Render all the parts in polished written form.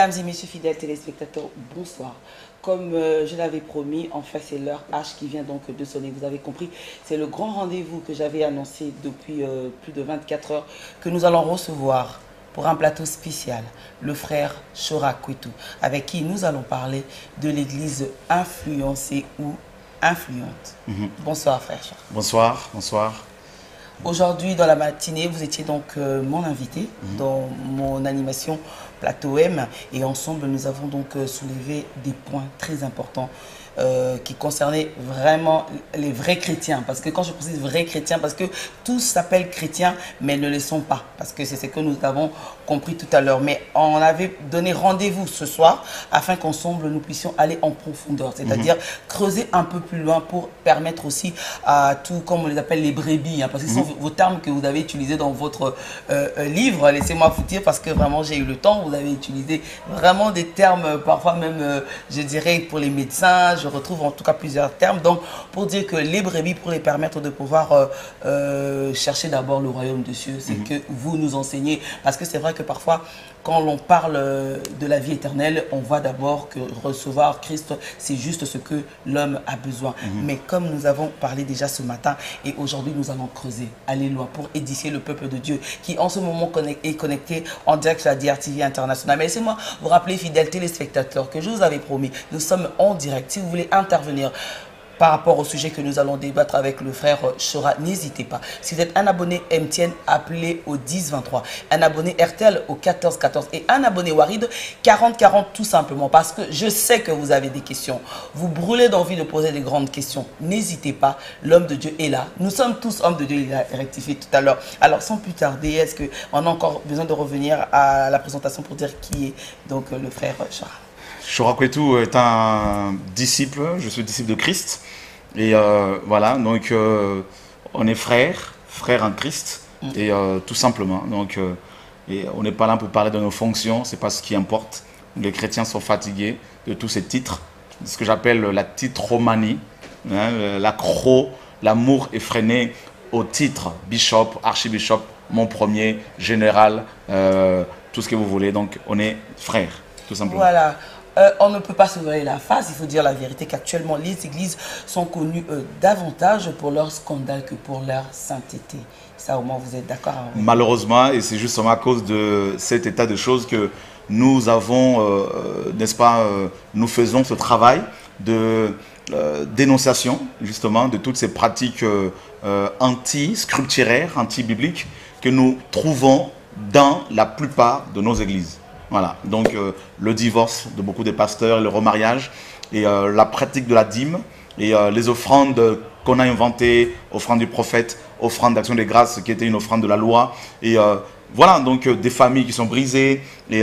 Mesdames et messieurs fidèles téléspectateurs, bonsoir. Comme je l'avais promis, en fait c'est l'heure H qui vient donc de sonner. Vous avez compris, c'est le grand rendez-vous que j'avais annoncé depuis plus de 24 heures que nous allons recevoir pour un plateau spécial, le frère Chora Kwetu, avec qui nous allons parler de l'église influencée ou influente. Bonsoir frère Chora. Bonsoir, bonsoir. Aujourd'hui, dans la matinée, vous étiez donc mon invité dans mon animation Plateau M. Et ensemble, nous avons donc soulevé des points très importants qui concernaient vraiment les vrais chrétiens. Parce que quand je précise vrais chrétiens, parce que tous s'appellent chrétiens, mais ne le sont pas. Parce que c'est ce que nous avons compris tout à l'heure. Mais on avait donné rendez-vous ce soir afin qu'ensemble, nous puissions aller en profondeur. C'est-à-dire creuser un peu plus loin pour permettre aussi à tout, comme on les appelle, les brebis. Hein, parce que ce sont vos termes que vous avez utilisés dans votre livre. Laissez-moi vous dire, parce que vraiment, j'ai eu le temps. Vous avez utilisé vraiment des termes, parfois même, je dirais, pour les médecins. Je retrouve en tout cas plusieurs termes. Donc, pour dire que les brebis, pour les permettre de pouvoir chercher d'abord le royaume des cieux, c'est que vous nous enseignez. Parce que c'est vrai que parfois, quand l'on parle de la vie éternelle, on voit d'abord que recevoir Christ, c'est juste ce que l'homme a besoin. Mais comme nous avons parlé déjà ce matin, et aujourd'hui nous allons creuser, aller loin pour édifier le peuple de Dieu, qui en ce moment est connecté en direct sur la DRTV internationale. Mais laissez-moi vous rappeler, fidèles téléspectateurs, que je vous avais promis, nous sommes en direct. Si vous voulez intervenir par rapport au sujet que nous allons débattre avec le frère Chora, n'hésitez pas. Si vous êtes un abonné MTN, appelez au 1023. Un abonné RTL au 1414. Et un abonné Warid, 4040 tout simplement. Parce que je sais que vous avez des questions. Vous brûlez d'envie de poser des grandes questions. N'hésitez pas. L'homme de Dieu est là. Nous sommes tous hommes de Dieu. Il a rectifié tout à l'heure. Alors sans plus tarder, est-ce qu'on a encore besoin de revenir à la présentation pour dire qui est donc le frère Chora? Chora Kwetu est un disciple, je suis disciple de Christ. Et voilà, donc on est frères en Christ, et tout simplement. Donc, et on n'est pas là pour parler de nos fonctions, c'est pas ce qui importe. Les chrétiens sont fatigués de tous ces titres, ce que j'appelle la titromanie, hein, l'amour effréné au titre, bishop, archibishop, mon premier, général, tout ce que vous voulez. Donc on est frères, tout simplement. Voilà. On ne peut pas se voiler la face, il faut dire la vérité qu'actuellement les églises sont connues davantage pour leur scandale que pour leur sainteté. Ça au moins vous êtes d'accord avec moi? Malheureusement, et c'est justement à cause de cet état de choses que nous avons, n'est-ce pas, nous faisons ce travail de dénonciation justement de toutes ces pratiques anti-scripturaires, anti-bibliques que nous trouvons dans la plupart de nos églises. Voilà, donc le divorce de beaucoup de pasteurs, le remariage et la pratique de la dîme et les offrandes qu'on a inventées, offrandes du prophète, offrandes d'action des grâces qui était une offrande de la loi. Et voilà, donc des familles qui sont brisées, et,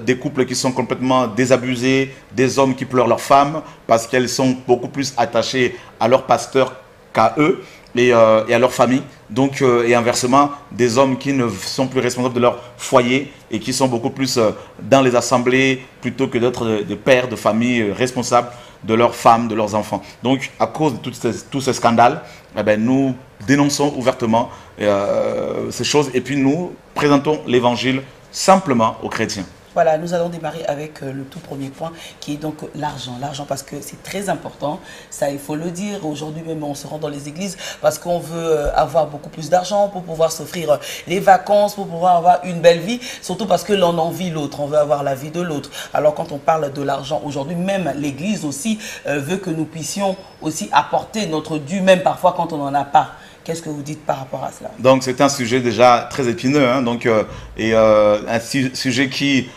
des couples qui sont complètement désabusés, des hommes qui pleurent leurs femmes parce qu'elles sont beaucoup plus attachées à leur pasteur qu'à eux. Et à leur famille, donc, et inversement, des hommes qui ne sont plus responsables de leur foyer et qui sont beaucoup plus dans les assemblées plutôt que d'être des pères de famille responsables de leurs femmes, de leurs enfants. Donc, à cause de tous ces scandales, eh ben, nous dénonçons ouvertement ces choses et puis nous présentons l'évangile simplement aux chrétiens. Voilà, nous allons démarrer avec le tout premier point qui est donc l'argent. L'argent parce que c'est très important, ça il faut le dire. Aujourd'hui même on se rend dans les églises parce qu'on veut avoir beaucoup plus d'argent pour pouvoir s'offrir les vacances, pour pouvoir avoir une belle vie. Surtout parce que l'on envie l'autre, on veut avoir la vie de l'autre. Alors quand on parle de l'argent aujourd'hui, même l'église aussi veut que nous puissions aussi apporter notre dû, même parfois quand on n'en a pas. Qu'est-ce que vous dites par rapport à cela? Donc c'est un sujet déjà très épineux, hein, donc, un sujet qui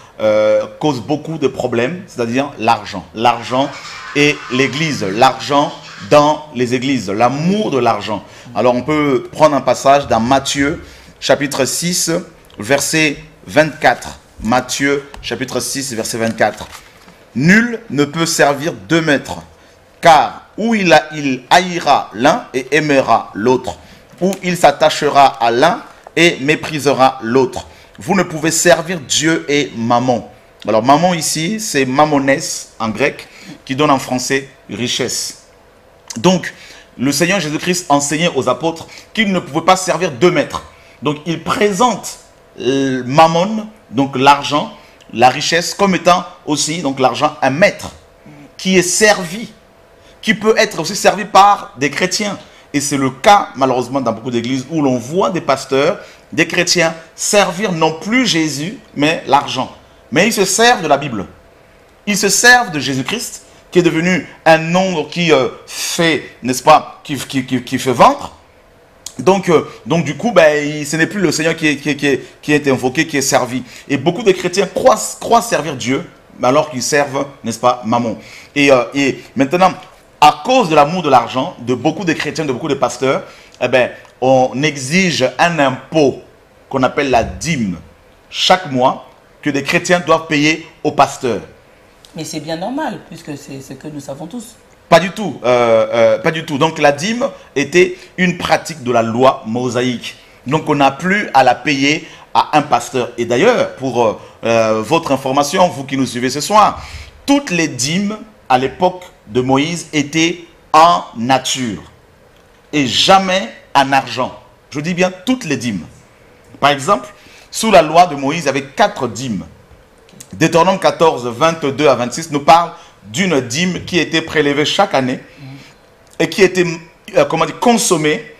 cause beaucoup de problèmes, c'est-à-dire l'argent. L'argent et l'église, l'argent dans les églises, l'amour de l'argent. Alors on peut prendre un passage dans Matthieu chapitre 6, verset 24. Matthieu chapitre 6, verset 24. Nul ne peut servir deux maîtres, car ou il haïra l'un et aimera l'autre, ou il s'attachera à l'un et méprisera l'autre. Vous ne pouvez servir Dieu et Mammon. Alors Mammon ici, c'est mammonès en grec, qui donne en français richesse. Donc, le Seigneur Jésus-Christ enseignait aux apôtres qu'ils ne pouvaient pas servir deux maîtres. Donc, il présente Mammon, donc l'argent, la richesse comme étant aussi, donc l'argent, un maître qui est servi, qui peut être aussi servi par des chrétiens. Et c'est le cas, malheureusement, dans beaucoup d'églises où l'on voit des pasteurs, des chrétiens, servir non plus Jésus, mais l'argent. Mais ils se servent de la Bible. Ils se servent de Jésus-Christ, qui est devenu un nom qui fait, n'est-ce pas, qui fait vendre. Donc du coup, ce n'est plus le Seigneur qui est invoqué, qui est servi. Et beaucoup de chrétiens croient servir Dieu, alors qu'ils servent, n'est-ce pas, Mammon. Et maintenant, à cause de l'amour de l'argent, de beaucoup de chrétiens, de beaucoup de pasteurs, on exige un impôt qu'on appelle la dîme chaque mois que des chrétiens doivent payer aux pasteurs. Mais c'est bien normal, puisque c'est ce que nous savons tous. Pas du tout, pas du tout. Donc la dîme était une pratique de la loi mosaïque. Donc on n'a plus à la payer à un pasteur. Et d'ailleurs, pour votre information, vous qui nous suivez ce soir, toutes les dîmes à l'époque de Moïse étaient en nature et jamais en argent. Je dis bien toutes les dîmes. Par exemple, sous la loi de Moïse, il y avait 4 dîmes. Deutéronome 14, 22 à 26 nous parle d'une dîme qui était prélevée chaque année et qui était consommée,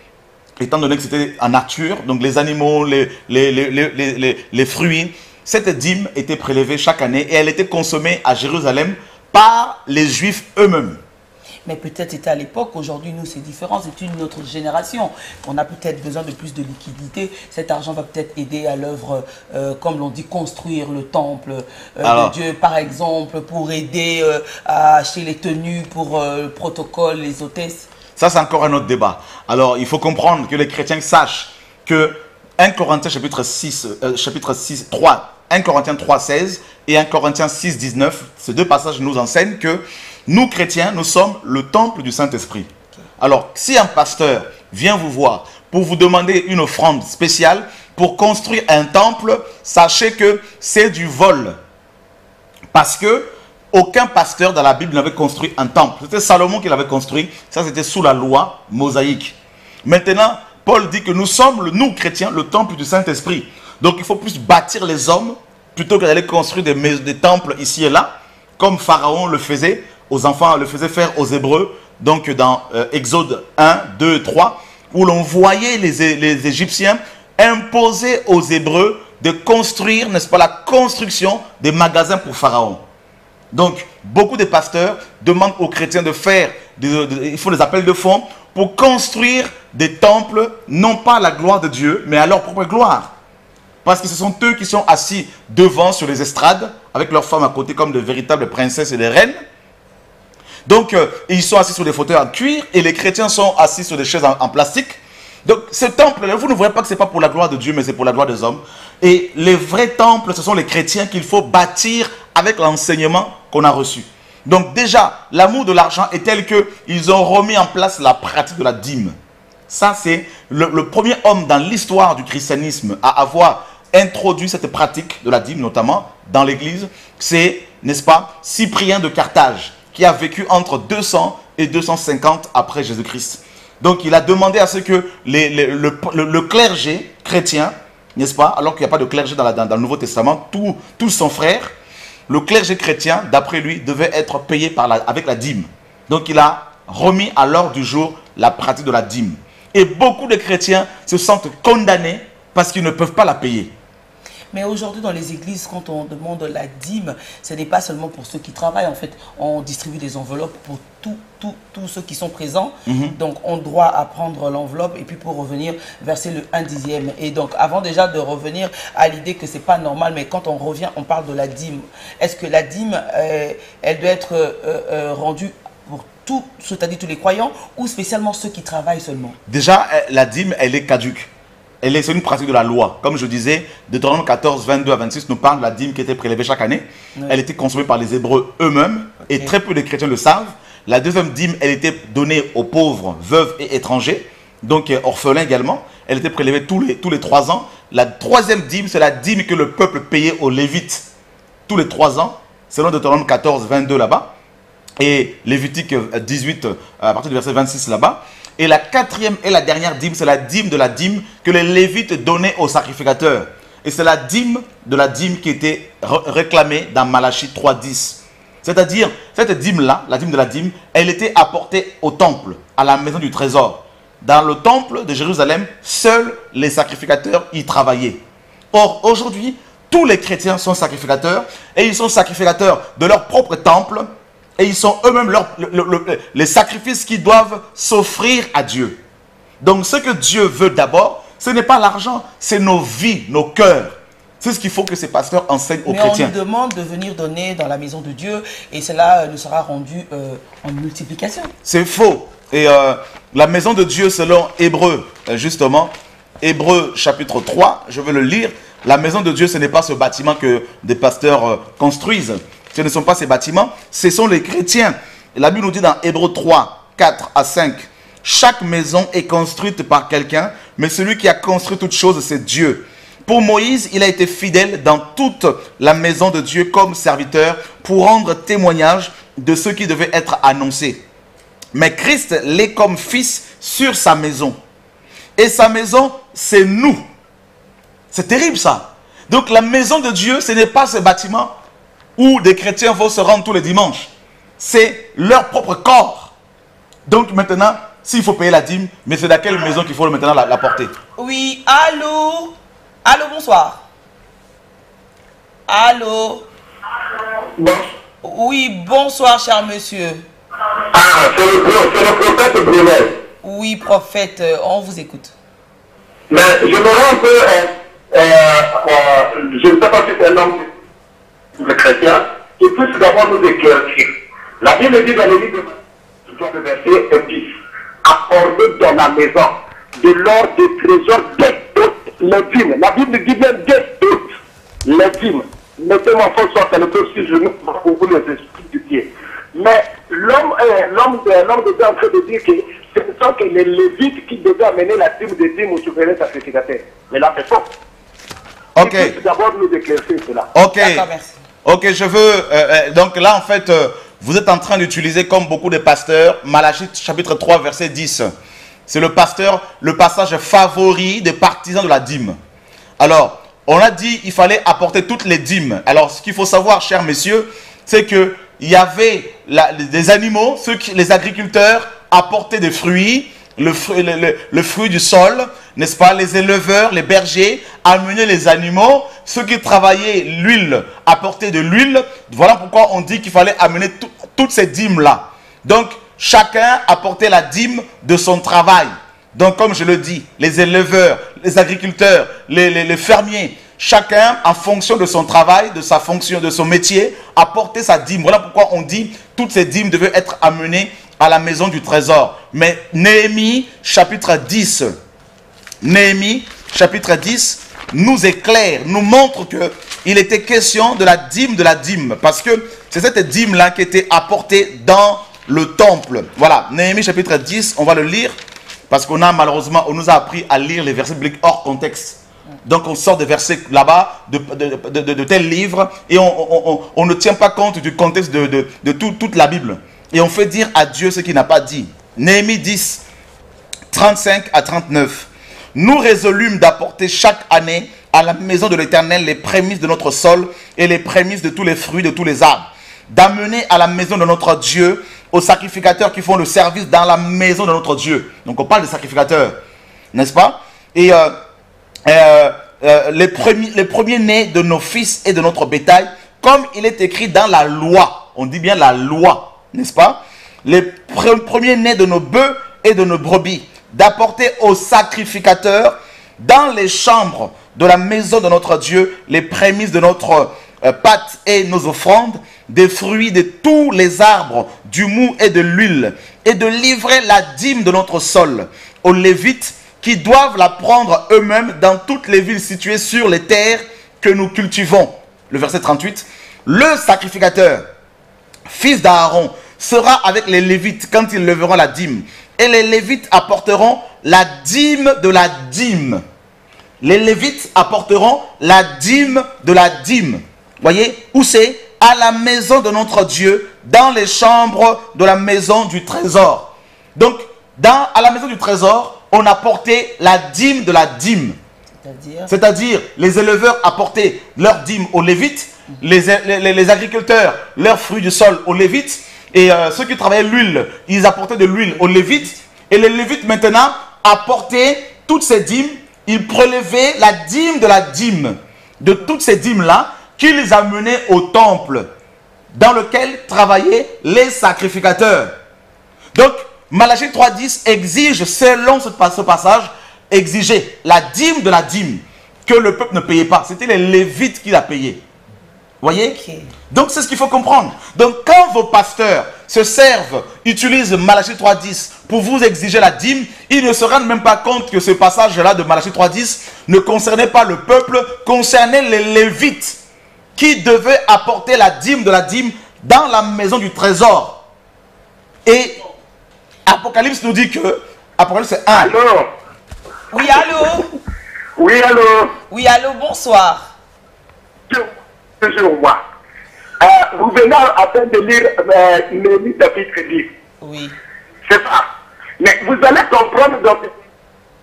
étant donné que c'était en nature, donc les animaux, les fruits. Cette dîme était prélevée chaque année et elle était consommée à Jérusalem par les Juifs eux-mêmes. Mais peut-être c'était à l'époque, aujourd'hui nous c'est différent, c'est une autre génération. On a peut-être besoin de plus de liquidité. Cet argent va peut-être aider à l'œuvre, comme l'on dit, construire le temple de Dieu, par exemple, pour aider à acheter les tenues pour le protocole, les hôtesses. Ça c'est encore un autre débat. Alors il faut comprendre que les chrétiens sachent que 1 Corinthiens chapitre 3, 1 Corinthiens 3, 16 et 1 Corinthiens 6, 19, ces deux passages nous enseignent que nous, chrétiens, nous sommes le temple du Saint-Esprit. Alors, si un pasteur vient vous voir pour vous demander une offrande spéciale pour construire un temple, sachez que c'est du vol. Parce que aucun pasteur dans la Bible n'avait construit un temple. C'était Salomon qui l'avait construit. Ça, c'était sous la loi mosaïque. Maintenant, Paul dit que nous sommes, nous, chrétiens, le temple du Saint-Esprit. Donc, il faut plus bâtir les hommes plutôt que d'aller construire des temples ici et là, comme Pharaon le faisait. Aux enfants, le faisait faire aux Hébreux, donc dans Exode 1, 2, 3, où l'on voyait les Égyptiens imposer aux Hébreux de construire, n'est-ce pas, la construction des magasins pour Pharaon. Donc, beaucoup de pasteurs demandent aux chrétiens de faire, il faut des appels de fonds, pour construire des temples, non pas à la gloire de Dieu, mais à leur propre gloire. Parce que ce sont eux qui sont assis devant sur les estrades, avec leurs femmes à côté comme de véritables princesses et des reines. Donc, ils sont assis sur des fauteuils en cuir et les chrétiens sont assis sur des chaises en plastique. Donc, ce temple-là, vous ne voyez pas que ce n'est pas pour la gloire de Dieu, mais c'est pour la gloire des hommes. Et les vrais temples, ce sont les chrétiens qu'il faut bâtir avec l'enseignement qu'on a reçu. Donc, déjà, l'amour de l'argent est tel qu'ils ont remis en place la pratique de la dîme. Ça, c'est le premier homme dans l'histoire du christianisme à avoir introduit cette pratique de la dîme, notamment dans l'église. C'est, n'est-ce pas, Cyprien de Carthage, qui a vécu entre 200 et 250 après Jésus-Christ. Donc, il a demandé à ce que le clergé chrétien, n'est-ce pas, alors qu'il n'y a pas de clergé dans le Nouveau Testament, tous son frère, le clergé chrétien, d'après lui, devait être payé avec la dîme. Donc, il a remis à l'ordre du jour la pratique de la dîme. Et beaucoup de chrétiens se sentent condamnés parce qu'ils ne peuvent pas la payer. Mais aujourd'hui, dans les églises, quand on demande la dîme, ce n'est pas seulement pour ceux qui travaillent. En fait, on distribue des enveloppes pour tous ceux qui sont présents. Donc, on doit prendre l'enveloppe et puis pour revenir, verser le 1/10. Et donc, avant déjà de revenir à l'idée que ce n'est pas normal, mais quand on revient, on parle de la dîme. Est-ce que la dîme, elle doit être rendue pour tous, c'est-à-dire tous les croyants, ou spécialement ceux qui travaillent seulement? Déjà, la dîme, elle est caduque. C'est une pratique de la loi. Comme je disais, Deutéronome 14, 22 à 26 nous parle de la dîme qui était prélevée chaque année. Oui. Elle était consommée par les Hébreux eux-mêmes, et très peu de chrétiens le savent. La deuxième dîme, elle était donnée aux pauvres, veuves et étrangers, donc orphelins également. Elle était prélevée tous les 3 ans. La troisième dîme, c'est la dîme que le peuple payait aux Lévites tous les 3 ans, selon Deutéronome 14, 22 là-bas, et Lévitique 18, à partir du verset 26 là-bas. Et la quatrième et la dernière dîme, c'est la dîme de la dîme que les Lévites donnaient aux sacrificateurs. Et c'est la dîme de la dîme qui était réclamée dans Malachie 3.10. C'est-à-dire, cette dîme-là, la dîme de la dîme, elle était apportée au temple, à la maison du trésor. Dans le temple de Jérusalem, seuls les sacrificateurs y travaillaient. Or, aujourd'hui, tous les chrétiens sont sacrificateurs, et ils sont sacrificateurs de leur propre temple, et ils sont eux-mêmes les sacrifices qu'ils doivent s'offrir à Dieu. Donc, ce que Dieu veut d'abord, ce n'est pas l'argent, c'est nos vies, nos cœurs. C'est ce qu'il faut que ces pasteurs enseignent aux chrétiens. Mais on nous demande de venir donner dans la maison de Dieu, et cela nous sera rendu en multiplication. C'est faux. Et la maison de Dieu, selon Hébreu, justement, Hébreu chapitre 3, je veux le lire. La maison de Dieu, ce n'est pas ce bâtiment que des pasteurs construisent. Ce ne sont pas ces bâtiments, ce sont les chrétiens. Et la Bible nous dit dans Hébreu 3, 4 à 5, « Chaque maison est construite par quelqu'un, mais celui qui a construit toute chose, c'est Dieu. Pour Moïse, il a été fidèle dans toute la maison de Dieu comme serviteur pour rendre témoignage de ce qui devait être annoncé. Mais Christ l'est comme fils sur sa maison. Et sa maison, c'est nous. » C'est terrible ça. Donc la maison de Dieu, ce n'est pas ce bâtiment où des chrétiens vont se rendre tous les dimanches. C'est leur propre corps. Donc maintenant, s'il faut payer la dîme, mais c'est dans quelle maison qu'il faut maintenant la porter? Oui, allô? Allô, bonsoir. Allô? Oui, bonsoir, cher monsieur. Ah, c'est le prophète Brunel. Oui, prophète, on vous écoute. Mais je me rends un peu, je ne sais pas si c'est un homme de chrétien, qui puisse d'abord nous éclaircir. La Bible dit dans le livre de verset 10, apportez dans la maison de l'or, des trésors, de toutes les dîmes. La Bible dit bien de toutes les dîmes. Mettez-moi faux soit c'est le peu si je ne peux pas vous les expliquer. Mais l'homme de Dieu est en train de dire que ce sont que les Lévites qui devaient amener la dîme des dîmes au souverain sacrificateur. Mais là, c'est faux. Ok. D'abord nous éclaircir cela. Ok. Merci. Ok, je veux... donc là, en fait, vous êtes en train d'utiliser, comme beaucoup de pasteurs, Malachie chapitre 3, verset 10. C'est le passage favori des partisans de la dîme. Alors, on a dit qu'il fallait apporter toutes les dîmes. Alors, ce qu'il faut savoir, chers messieurs, c'est que il y avait des animaux, les agriculteurs apportaient des fruits, le fruit du sol, n'est-ce pas? Les éleveurs, les bergers amenaient les animaux, ceux qui travaillaient l'huile apportaient de l'huile. Voilà pourquoi on dit qu'il fallait amener toutes ces dîmes-là. Donc, chacun apportait la dîme de son travail. Donc, comme je le dis, les éleveurs, les agriculteurs, les fermiers, chacun, en fonction de son travail, de sa fonction, de son métier, apportait sa dîme. Voilà pourquoi on dit toutes ces dîmes devaient être amenées à la maison du trésor. Mais Néhémie, chapitre 10, Néhémie, chapitre 10, nous éclaire, nous montre qu'il était question de la dîme, parce que c'est cette dîme-là qui était apportée dans le temple. Voilà, Néhémie, chapitre 10, on va le lire, parce qu'on a malheureusement, on nous a appris à lire les versets bibliques hors contexte. Donc on sort des versets là-bas, de tels livres, et on ne tient pas compte du contexte de toute la Bible. Et on fait dire à Dieu ce qu'il n'a pas dit. Néhémie 10, 35 à 39. Nous résolûmes d'apporter chaque année à la maison de l'Éternel les prémices de notre sol et les prémices de tous les fruits de tous les arbres. D'amener à la maison de notre Dieu aux sacrificateurs qui font le service dans la maison de notre Dieu. Donc on parle de sacrificateurs, n'est-ce pas? Et les premiers nés de nos fils et de notre bétail, comme il est écrit dans la loi. On dit bien la loi, n'est-ce pas? Les premiers nés de nos bœufs et de nos brebis, d'apporter aux sacrificateurs dans les chambres de la maison de notre Dieu les prémices de notre pâte et nos offrandes, des fruits de tous les arbres, du mou et de l'huile, et de livrer la dîme de notre sol aux Lévites qui doivent la prendre eux-mêmes dans toutes les villes situées sur les terres que nous cultivons. Le verset 38. Le sacrificateur, fils d'Aaron, sera avec les Lévites quand ils leveront la dîme. Et les Lévites apporteront la dîme de la dîme. Les Lévites apporteront la dîme de la dîme. Voyez, où c'est? À la maison de notre Dieu, dans les chambres de la maison du trésor. Donc, à la maison du trésor, on apportait la dîme de la dîme. C'est-à-dire, les éleveurs apportaient leurs dîmes aux Lévites, les agriculteurs leurs fruits du sol aux Lévites, et ceux qui travaillaient l'huile, ils apportaient de l'huile aux Lévites, et les Lévites maintenant apportaient toutes ces dîmes, ils prélevaient la dîme de la dîme, de toutes ces dîmes-là, qu'ils amenaient au temple, dans lequel travaillaient les sacrificateurs. Donc, Malachie 3.10 exige, selon ce passage, exigeait la dîme de la dîme que le peuple ne payait pas. C'était les Lévites qui la payaient. Voyez? Donc, c'est ce qu'il faut comprendre. Donc, quand vos pasteurs se servent, utilisent Malachie 3.10 pour vous exiger la dîme, ils ne se rendent même pas compte que ce passage-là de Malachie 3.10 ne concernait pas le peuple, concernait les Lévites qui devaient apporter la dîme de la dîme dans la maison du trésor. Et Apocalypse nous dit que, Apocalypse 1. Allô? Oui, allô? Oui, allô? Oui, allô, bonsoir. Toujours moi. Vous venez à peine de lire Néhémie chapitre 10. Oui. C'est ça. Mais vous allez comprendre donc,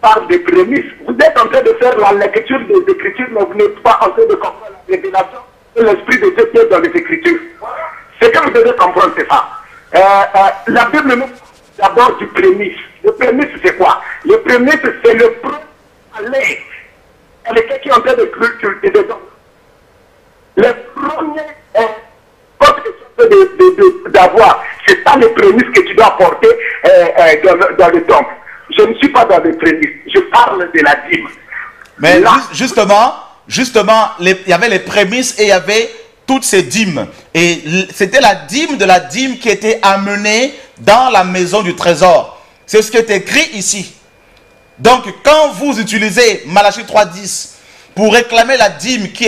par des prémices. Vous êtes en train de faire la lecture des Écritures, mais vous n'êtes pas en train de comprendre la révélation de l'Esprit de Dieu qui est dans les Écritures. Ce que vous devez comprendre, c'est ça. La Bible nous parle d'abord du prémisse. Le prémisse, c'est quoi? Le prémisse, c'est le premier avec qui est en train de cultiver dedans. Le premier d'avoir, c'est pas les prémices que tu dois apporter dans le temple. Je ne suis pas dans les prémices, je parle de la dîme. Mais là, justement, il y avait les prémices et il y avait toutes ces dîmes. Et c'était la dîme de la dîme qui était amenée dans la maison du trésor. C'est ce qui est écrit ici. Donc, quand vous utilisez Malachie 3.10 pour réclamer la dîme qui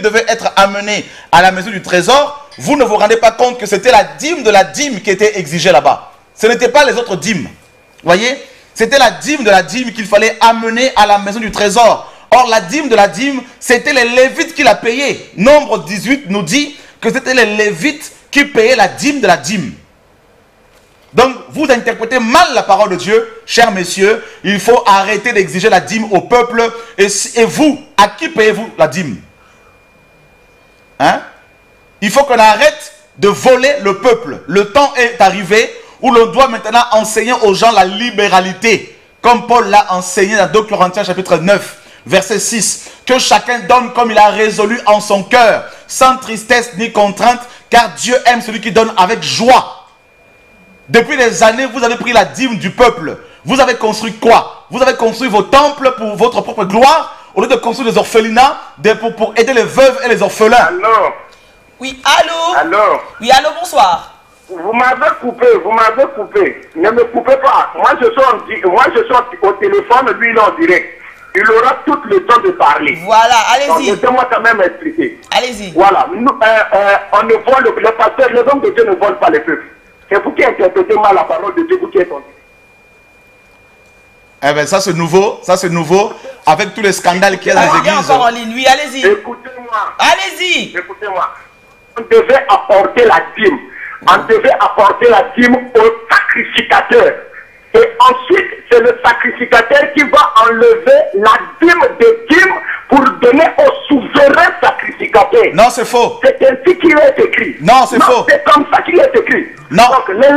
devait être amenée à la maison du trésor, vous ne vous rendez pas compte que c'était la dîme de la dîme qui était exigée là-bas. Ce n'était pas les autres dîmes. Voyez? C'était la dîme de la dîme qu'il fallait amener à la maison du trésor. Or, la dîme de la dîme, c'était les Lévites qui la payaient. Nombre 18 nous dit que c'était les Lévites qui payaient la dîme de la dîme. Donc, vous interprétez mal la parole de Dieu, chers messieurs. Il faut arrêter d'exiger la dîme au peuple. Et vous, à qui payez-vous la dîme? Hein? Il faut qu'on arrête de voler le peuple. Le temps est arrivé où l'on doit maintenant enseigner aux gens la libéralité. Comme Paul l'a enseigné dans 2 Corinthiens chapitre 9, verset 6. Que chacun donne comme il a résolu en son cœur, sans tristesse ni contrainte, car Dieu aime celui qui donne avec joie. Depuis des années, vous avez pris la dîme du peuple. Vous avez construit quoi? Vous avez construit vos temples pour votre propre gloire, au lieu de construire des orphelinats pour aider les veuves et les orphelins. Alors? Oui, allô? Alors? Oui, allô, bonsoir. Vous m'avez coupé, vous m'avez coupé. Ne me coupez pas. Moi, je suis au téléphone, lui, il est en direct. Il aura tout le temps de parler. Voilà, allez-y. Laissez-moi quand même expliquer. Allez-y. Voilà. Nous, on ne vole, le pasteur, les hommes de Dieu ne volent pas les peuples. C'est vous qui interprétez mal la parole de Dieu, vous qui êtes en direct. Eh bien, ça c'est nouveau, avec tous les scandales qu'il y a dans les églises. Encore en ligne, oui, allez-y. Écoutez-moi. Allez-y. Écoutez-moi. On devait apporter la dîme. On devait apporter la dîme au sacrificateur. Et ensuite, c'est le sacrificateur qui va enlever la dîme de dîme pour donner au souverain sacrificateur. Non, c'est faux. C'est ainsi qu'il est écrit. Non, c'est faux. C'est comme ça qu'il est écrit. Non. Donc, les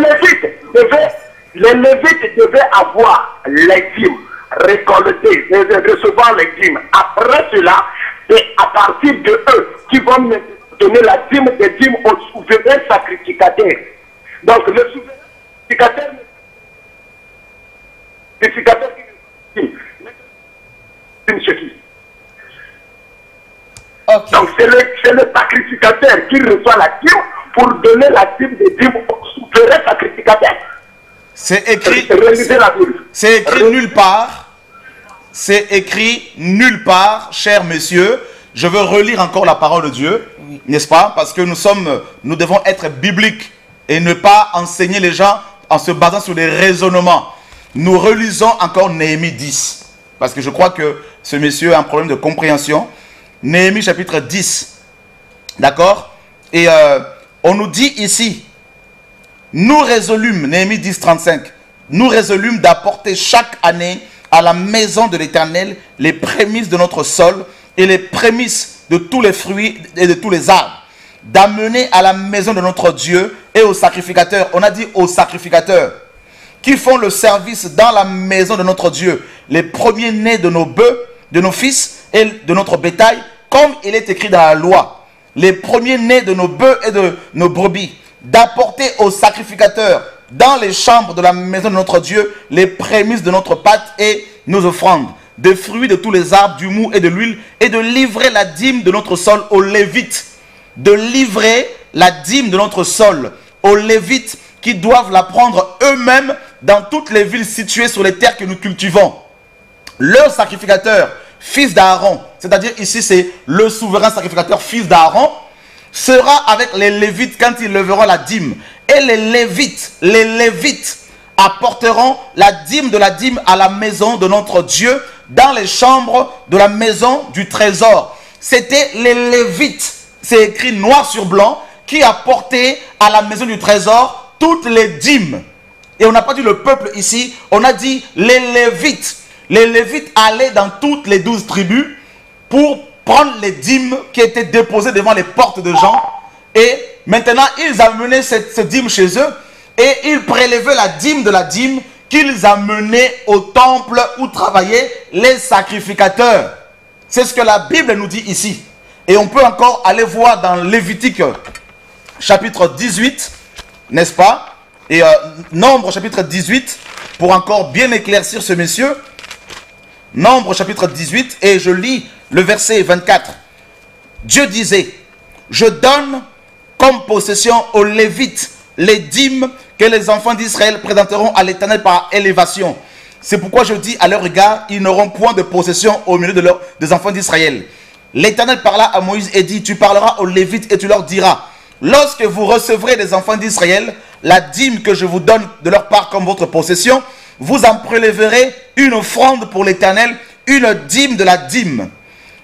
Lévites devaient avoir les dîmes, récolter, recevoir les dîmes. Après cela, c'est à partir de eux qui vont donner la dîme des dîmes au souverain sacrificateur. Donc, le souverain sacrificateur Ok. donc c'est le sacrificateur qui reçoit la dîme pour donner la dîme des dîmes au souverain sacrificateur. C'est écrit, Relisez la Bible. c'est écrit nulle part. C'est écrit nulle part, chers messieurs. Je veux relire encore la parole de Dieu, Oui. n'est-ce pas? Parce que nous devons être bibliques et ne pas enseigner les gens en se basant sur des raisonnements. Nous relisons encore Néhémie 10. Parce que je crois que ce monsieur a un problème de compréhension. Néhémie chapitre 10. D'accord? Et on nous dit ici, nous résolûmes, Néhémie 10, 35, nous résolûmes d'apporter chaque année à la maison de l'Éternel les prémices de notre sol et les prémices de tous les fruits et de tous les arbres. D'amener à la maison de notre Dieu et aux sacrificateurs, on a dit aux sacrificateurs, qui font le service dans la maison de notre Dieu, les premiers-nés de nos bœufs, de nos fils et de notre bétail, comme il est écrit dans la loi, les premiers-nés de nos bœufs et de nos brebis, d'apporter aux sacrificateurs dans les chambres de la maison de notre Dieu les prémices de notre pâte et nos offrandes, des fruits de tous les arbres, du mou et de l'huile, et de livrer la dîme de notre sol aux Lévites. De livrer la dîme de notre sol aux Lévites qui doivent la prendre eux-mêmes dans toutes les villes situées sur les terres que nous cultivons. Le sacrificateur, fils d'Aaron, c'est-à-dire ici c'est le souverain sacrificateur, fils d'Aaron, sera avec les Lévites quand ils leveront la dîme. Et les Lévites apporteront la dîme de la dîme à la maison de notre Dieu dans les chambres de la maison du trésor. C'était les Lévites, c'est écrit noir sur blanc, qui apportaient à la maison du trésor toutes les dîmes. Et on n'a pas dit le peuple ici, on a dit les Lévites. Les Lévites allaient dans toutes les 12 tribus pour prendre les dîmes qui étaient déposées devant les portes de gens. Et maintenant, ils amenaient cette dîme chez eux et ils prélevaient la dîme de la dîme qu'ils amenaient au temple où travaillaient les sacrificateurs. C'est ce que la Bible nous dit ici. Et on peut encore aller voir dans Lévitique chapitre 18, n'est-ce pas? Et Nombre chapitre 18, pour encore bien éclaircir ce monsieur. Nombre chapitre 18, et je lis le verset 24. Dieu disait, je donne comme possession aux Lévites les dîmes que les enfants d'Israël présenteront à l'Éternel par élévation. C'est pourquoi je dis à leur égard, ils n'auront point de possession au milieu des enfants d'Israël. L'Éternel parla à Moïse et dit, tu parleras aux Lévites et tu leur diras, lorsque vous recevrez des enfants d'Israël, la dîme que je vous donne de leur part comme votre possession, vous en prélèverez une offrande pour l'Éternel, une dîme de la dîme.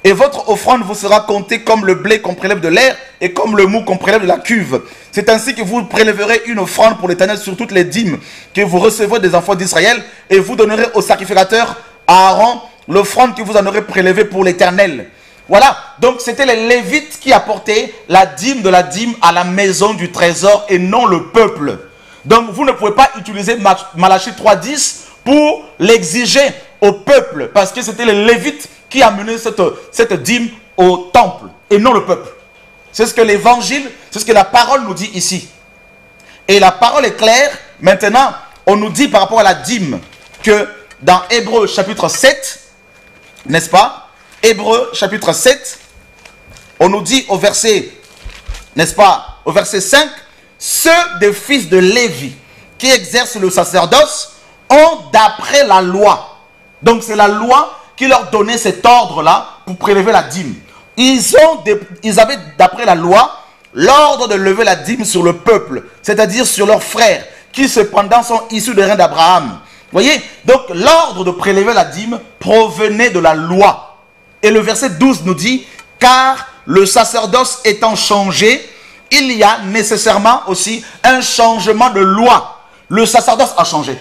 Et votre offrande vous sera comptée comme le blé qu'on prélève de l'air et comme le mou qu'on prélève de la cuve. C'est ainsi que vous prélèverez une offrande pour l'Éternel sur toutes les dîmes que vous recevrez des enfants d'Israël, et vous donnerez au sacrificateur à Aaron l'offrande que vous en aurez prélevée pour l'Éternel. Voilà, donc c'était les Lévites qui apportaient la dîme de la dîme à la maison du trésor et non le peuple. Donc vous ne pouvez pas utiliser Malachie 3.10 pour l'exiger au peuple, parce que c'était les Lévites qui amenaient cette dîme au temple et non le peuple. C'est ce que l'évangile, c'est ce que la parole nous dit ici. Et la parole est claire. Maintenant, on nous dit par rapport à la dîme que dans Hébreux chapitre 7, n'est-ce pas? Hébreux chapitre 7, on nous dit au verset, n'est-ce pas, au verset 5, ceux des fils de Lévi qui exercent le sacerdoce ont d'après la loi. Donc c'est la loi qui leur donnait cet ordre-là pour prélever la dîme. Ils avaient d'après la loi l'ordre de lever la dîme sur le peuple, c'est-à-dire sur leurs frères, qui cependant sont issus des reins d'Abraham. Voyez, donc l'ordre de prélever la dîme provenait de la loi. Et le verset 12 nous dit, car le sacerdoce étant changé, il y a nécessairement aussi un changement de loi. Le sacerdoce a changé.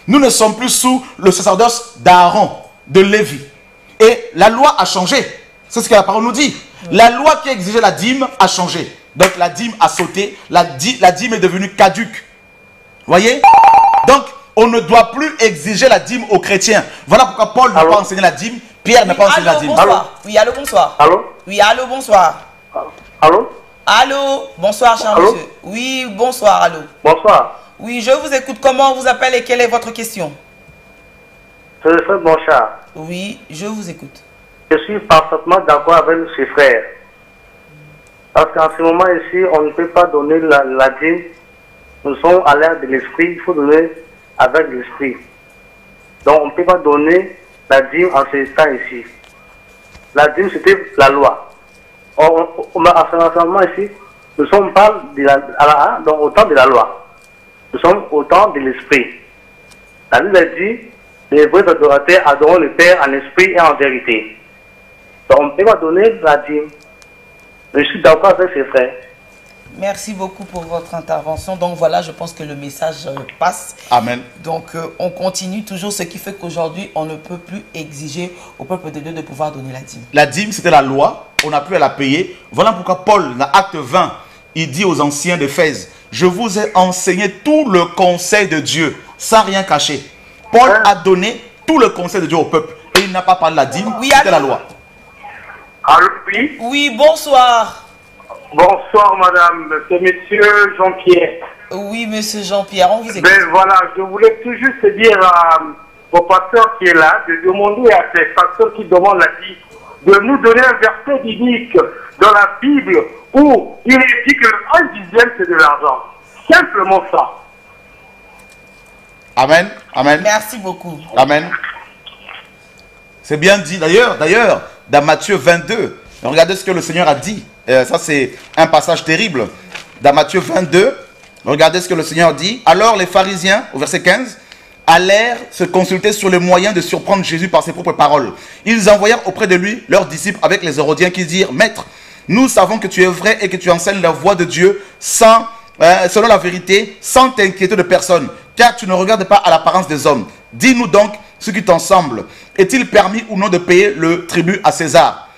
Nous ne sommes plus sous le sacerdoce d'Aaron, de Lévi. Et la loi a changé. C'est ce que la parole nous dit. La loi qui exigeait la dîme a changé. Donc la dîme a sauté, la dîme est devenue caduque. Voyez? Donc on ne doit plus exiger la dîme aux chrétiens. Voilà pourquoi Paul n'a pas enseigné la dîme. Pierre n'a pas enseigné la dîme. Bonsoir. Oui, allô, bonsoir. Allô? Oui, allô, bonsoir. Allô? Allô, bonsoir, cher Allô? monsieur. Oui, bonsoir, allô. Bonsoir. Oui, je vous écoute. Comment on vous appelle et quelle est votre question? C'est le frère Bonchard. Oui, je vous écoute. Je suis parfaitement d'accord avec ses frères. Parce qu'en ce moment ici, on ne peut pas donner la dîme. Nous sommes à l'ère de l'esprit. Il faut donner avec l'esprit. Donc on ne peut pas donner la dîme en ce temps ici. La dîme, c'était la loi. En ce moment ici, nous sommes pas donc au temps de la loi. Nous sommes au temps de l'esprit. La Bible dit, les vrais adorateurs adorent le Père en esprit et en vérité. Donc on ne peut pas donner la dîme. Je suis d'accord avec ses frères. Merci beaucoup pour votre intervention. Donc voilà, je pense que le message passe. Amen. Donc on continue toujours, ce qui fait qu'aujourd'hui, on ne peut plus exiger au peuple de Dieu de pouvoir donner la dîme. La dîme, c'était la loi. On n'a plus à la payer. Voilà pourquoi Paul, dans Acte 20, il dit aux anciens d'Éphèse, je vous ai enseigné tout le conseil de Dieu, sans rien cacher. Paul a donné tout le conseil de Dieu au peuple. Et il n'a pas parlé de la dîme, Oui, c'était la loi. Allô, oui. Oui, bonsoir. Bonsoir, madame. C'est monsieur Jean-Pierre. Oui, monsieur Jean-Pierre, on vous écoute. Ben voilà, je voulais tout juste dire au pasteur qui est là, de demander à ces pasteurs qui demandent la vie, de nous donner un verset biblique dans la Bible où il est dit que un dixième c'est de l'argent. Simplement ça. Amen. Amen. Merci beaucoup. Amen. C'est bien dit. D'ailleurs, dans Matthieu 22, regardez ce que le Seigneur a dit. Ça, c'est un passage terrible. Dans Matthieu 22, regardez ce que le Seigneur dit. Alors les pharisiens, au verset 15, allèrent se consulter sur les moyens de surprendre Jésus par ses propres paroles. Ils envoyèrent auprès de lui leurs disciples avec les Hérodiens qui dirent, Maître, nous savons que tu es vrai et que tu enseignes la voie de Dieu selon la vérité, sans t'inquiéter de personne, car tu ne regardes pas à l'apparence des hommes. Dis-nous donc ce qui t'en semble. Est-il permis ou non de payer le tribut à César?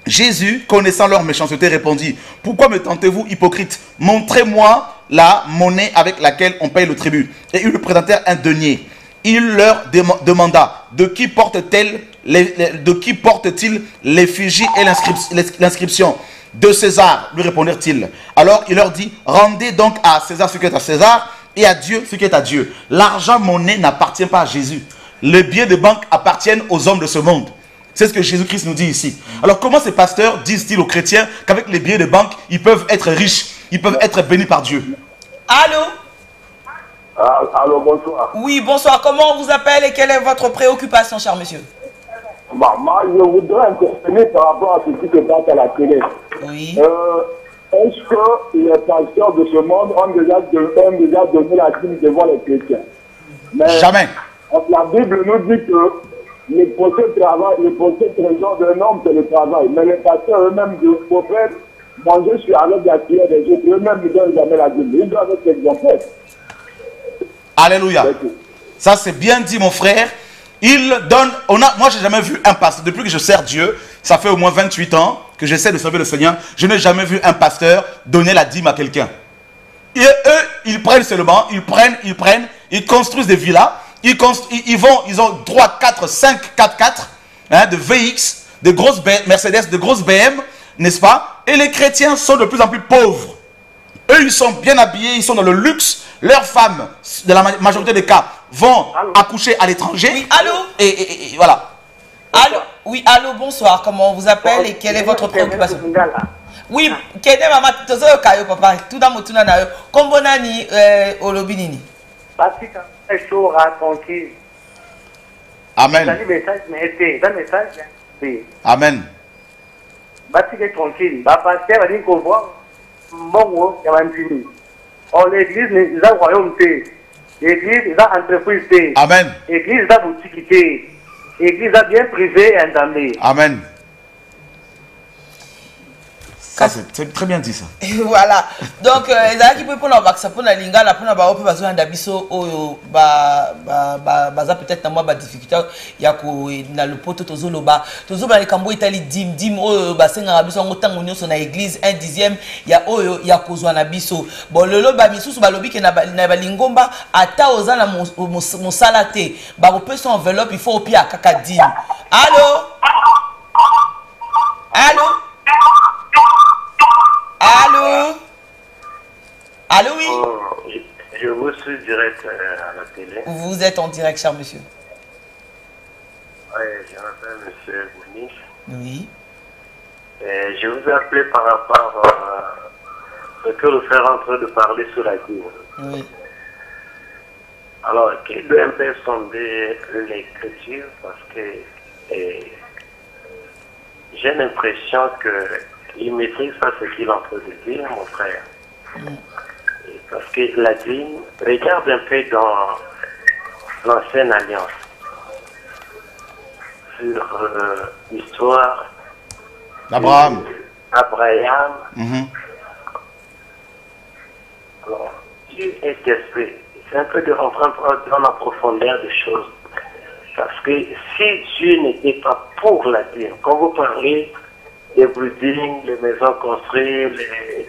Jésus, connaissant leur méchanceté, répondit, pourquoi me tentez-vous, hypocrite? Montrez-moi la monnaie avec laquelle on paye le tribut. Et ils lui présentèrent un denier. Il leur demanda, de qui porte-t-il l'effigie et l'inscription? De César, lui répondirent-ils. Alors il leur dit, rendez donc à César ce qui est à César et à Dieu ce qui est à Dieu. L'argent monnaie n'appartient pas à Jésus. Les billets de banque appartiennent aux hommes de ce monde. C'est ce que Jésus-Christ nous dit ici. Alors comment ces pasteurs disent-ils aux chrétiens qu'avec les billets de banque, ils peuvent être riches, ils peuvent être bénis par Dieu? Allô? Allô, bonsoir. Oui, bonsoir. Comment on vous appelle et quelle est votre préoccupation, cher monsieur? Bah, moi, je voudrais intervenir par rapport à ce qui se passe à la télé. Oui. Est-ce que les pasteurs de ce monde ont déjà donné la dîme devant les chrétiens? Mais Jamais. la Bible nous dit que le procès trésor d'un homme, c'est le travail. Mais les pasteurs eux-mêmes du prophète, manger avec la prière des autres, eux-mêmes ne donnent jamais la dîme. Ils doivent être exemplaires. Alléluia. Ça c'est bien dit mon frère. Il donne, moi j'ai jamais vu un pasteur, depuis que je sers Dieu, ça fait au moins 28 ans que j'essaie de servir le Seigneur, je n'ai jamais vu un pasteur donner la dîme à quelqu'un. Et eux, ils prennent seulement, ils construisent des villas, ils ont 3, 4, 5, 4x4, de VX, de grosses Mercedes, de grosses BM, n'est-ce pas? Et les chrétiens sont de plus en plus pauvres. Eux, ils sont bien habillés, ils sont dans le luxe. Leurs femmes, dans la majorité des cas, vont accoucher à l'étranger. Oui, allô? Et voilà. Allô? Oui, allô, bonsoir. Comment on vous appelle et quelle est votre préoccupation? Oui, kede mama tozo kayo papa. Tout dans mon tuna na yo. Kombo nani olobinini. Parce que c'est chaud, tranquille. Amen. Ça dit message, mais c'est un message. Amen. Parce que tranquille. Bah, pasteur, il dit qu'on voit. Bon, il y a un dîme. Oh, l'église, ils ont royauté. L'église, ils ont entreprise. Amen. L'église, ils ont boutique. L'église, a bien privé et endamné. Amen. Ça, c'est très bien dit ça. Voilà. Donc, les qui peuvent prendre un pour la lingala, pour la barope, parce qu'on a biso, baza peut-être dans moi, difficulté, il y a dans le pot, tozoloba, tozoba les cambo itali dim, bassin arabiso, en autant on son église, un dixième, il y a kozo anabiso. Bon, le loba misu, sur balobi, qui n'a pas lingomba, ata ozana mon salate, barope son enveloppe, il faut au pied à kaka dim. Allô? Allô? Allô? Allô, oui? Je vous suis direct à la télé. Vous êtes en direct, cher monsieur. Oui, je m'appelle monsieur Bouniche. Oui. Et je vous ai appelé par rapport à ce que le frère est en train de parler sur la dîme. Oui. Alors, qu'il doit un peu sonder l'écriture parce que j'ai l'impression qu'il ne maîtrise pas ce qu'il est en train de dire, mon frère. Parce que la dîme, regarde un peu dans l'ancienne alliance, sur l'histoire d'Abraham. Abraham Dieu est esprit. C'est un peu de rentrer dans la profondeur des choses. Parce que si Dieu n'était pas pour la dîme, quand vous parlez des buildings, les maisons construites,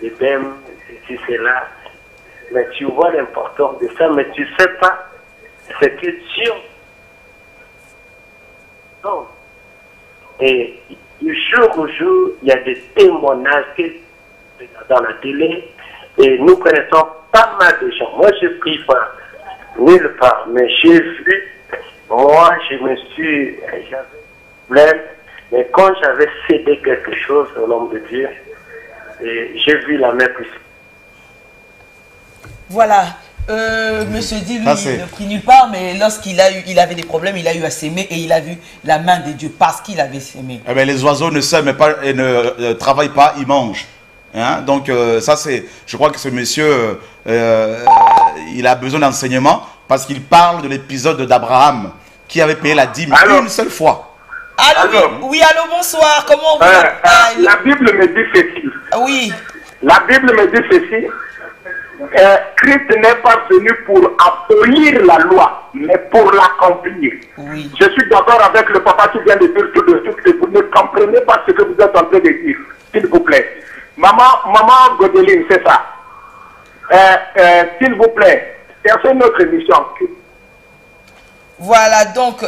les BEM, ceci, cela, mais tu vois l'importance de ça, mais tu ne sais pas ce que Dieu... Non. Et du jour au jour, il y a des témoignages dans la télé, et nous connaissons pas mal de gens. Moi, je ne prie pas nulle part, mais j'ai vu, moi, j'avais plein, mais quand j'avais cédé quelque chose au nom de Dieu, j'ai vu la main puissante. Voilà. Monsieur dit, lui, il ne prie nulle part, mais lorsqu'il avait des problèmes, il a eu à s'aimer et il a vu la main de Dieu parce qu'il avait s'aimé. Eh bien, les oiseaux ne s'aiment pas et ne travaillent pas, ils mangent. Hein? Donc, ça, c'est. Je crois que ce monsieur, il a besoin d'enseignement parce qu'il parle de l'épisode d'Abraham qui avait payé la dîme une seule fois. Allô, oui, allô, bonsoir. Comment vous appelez? La Bible me dit ceci. Oui. La Bible me dit ceci. Christ n'est pas venu pour abolir la loi, mais pour l'accomplir. Oui. Je suis d'accord avec le papa qui vient de dire tout de suite que vous ne comprenez pas ce que vous êtes en train de dire, s'il vous plaît. Maman Godeline, c'est ça. S'il vous plaît, c'est notre émission. Voilà, donc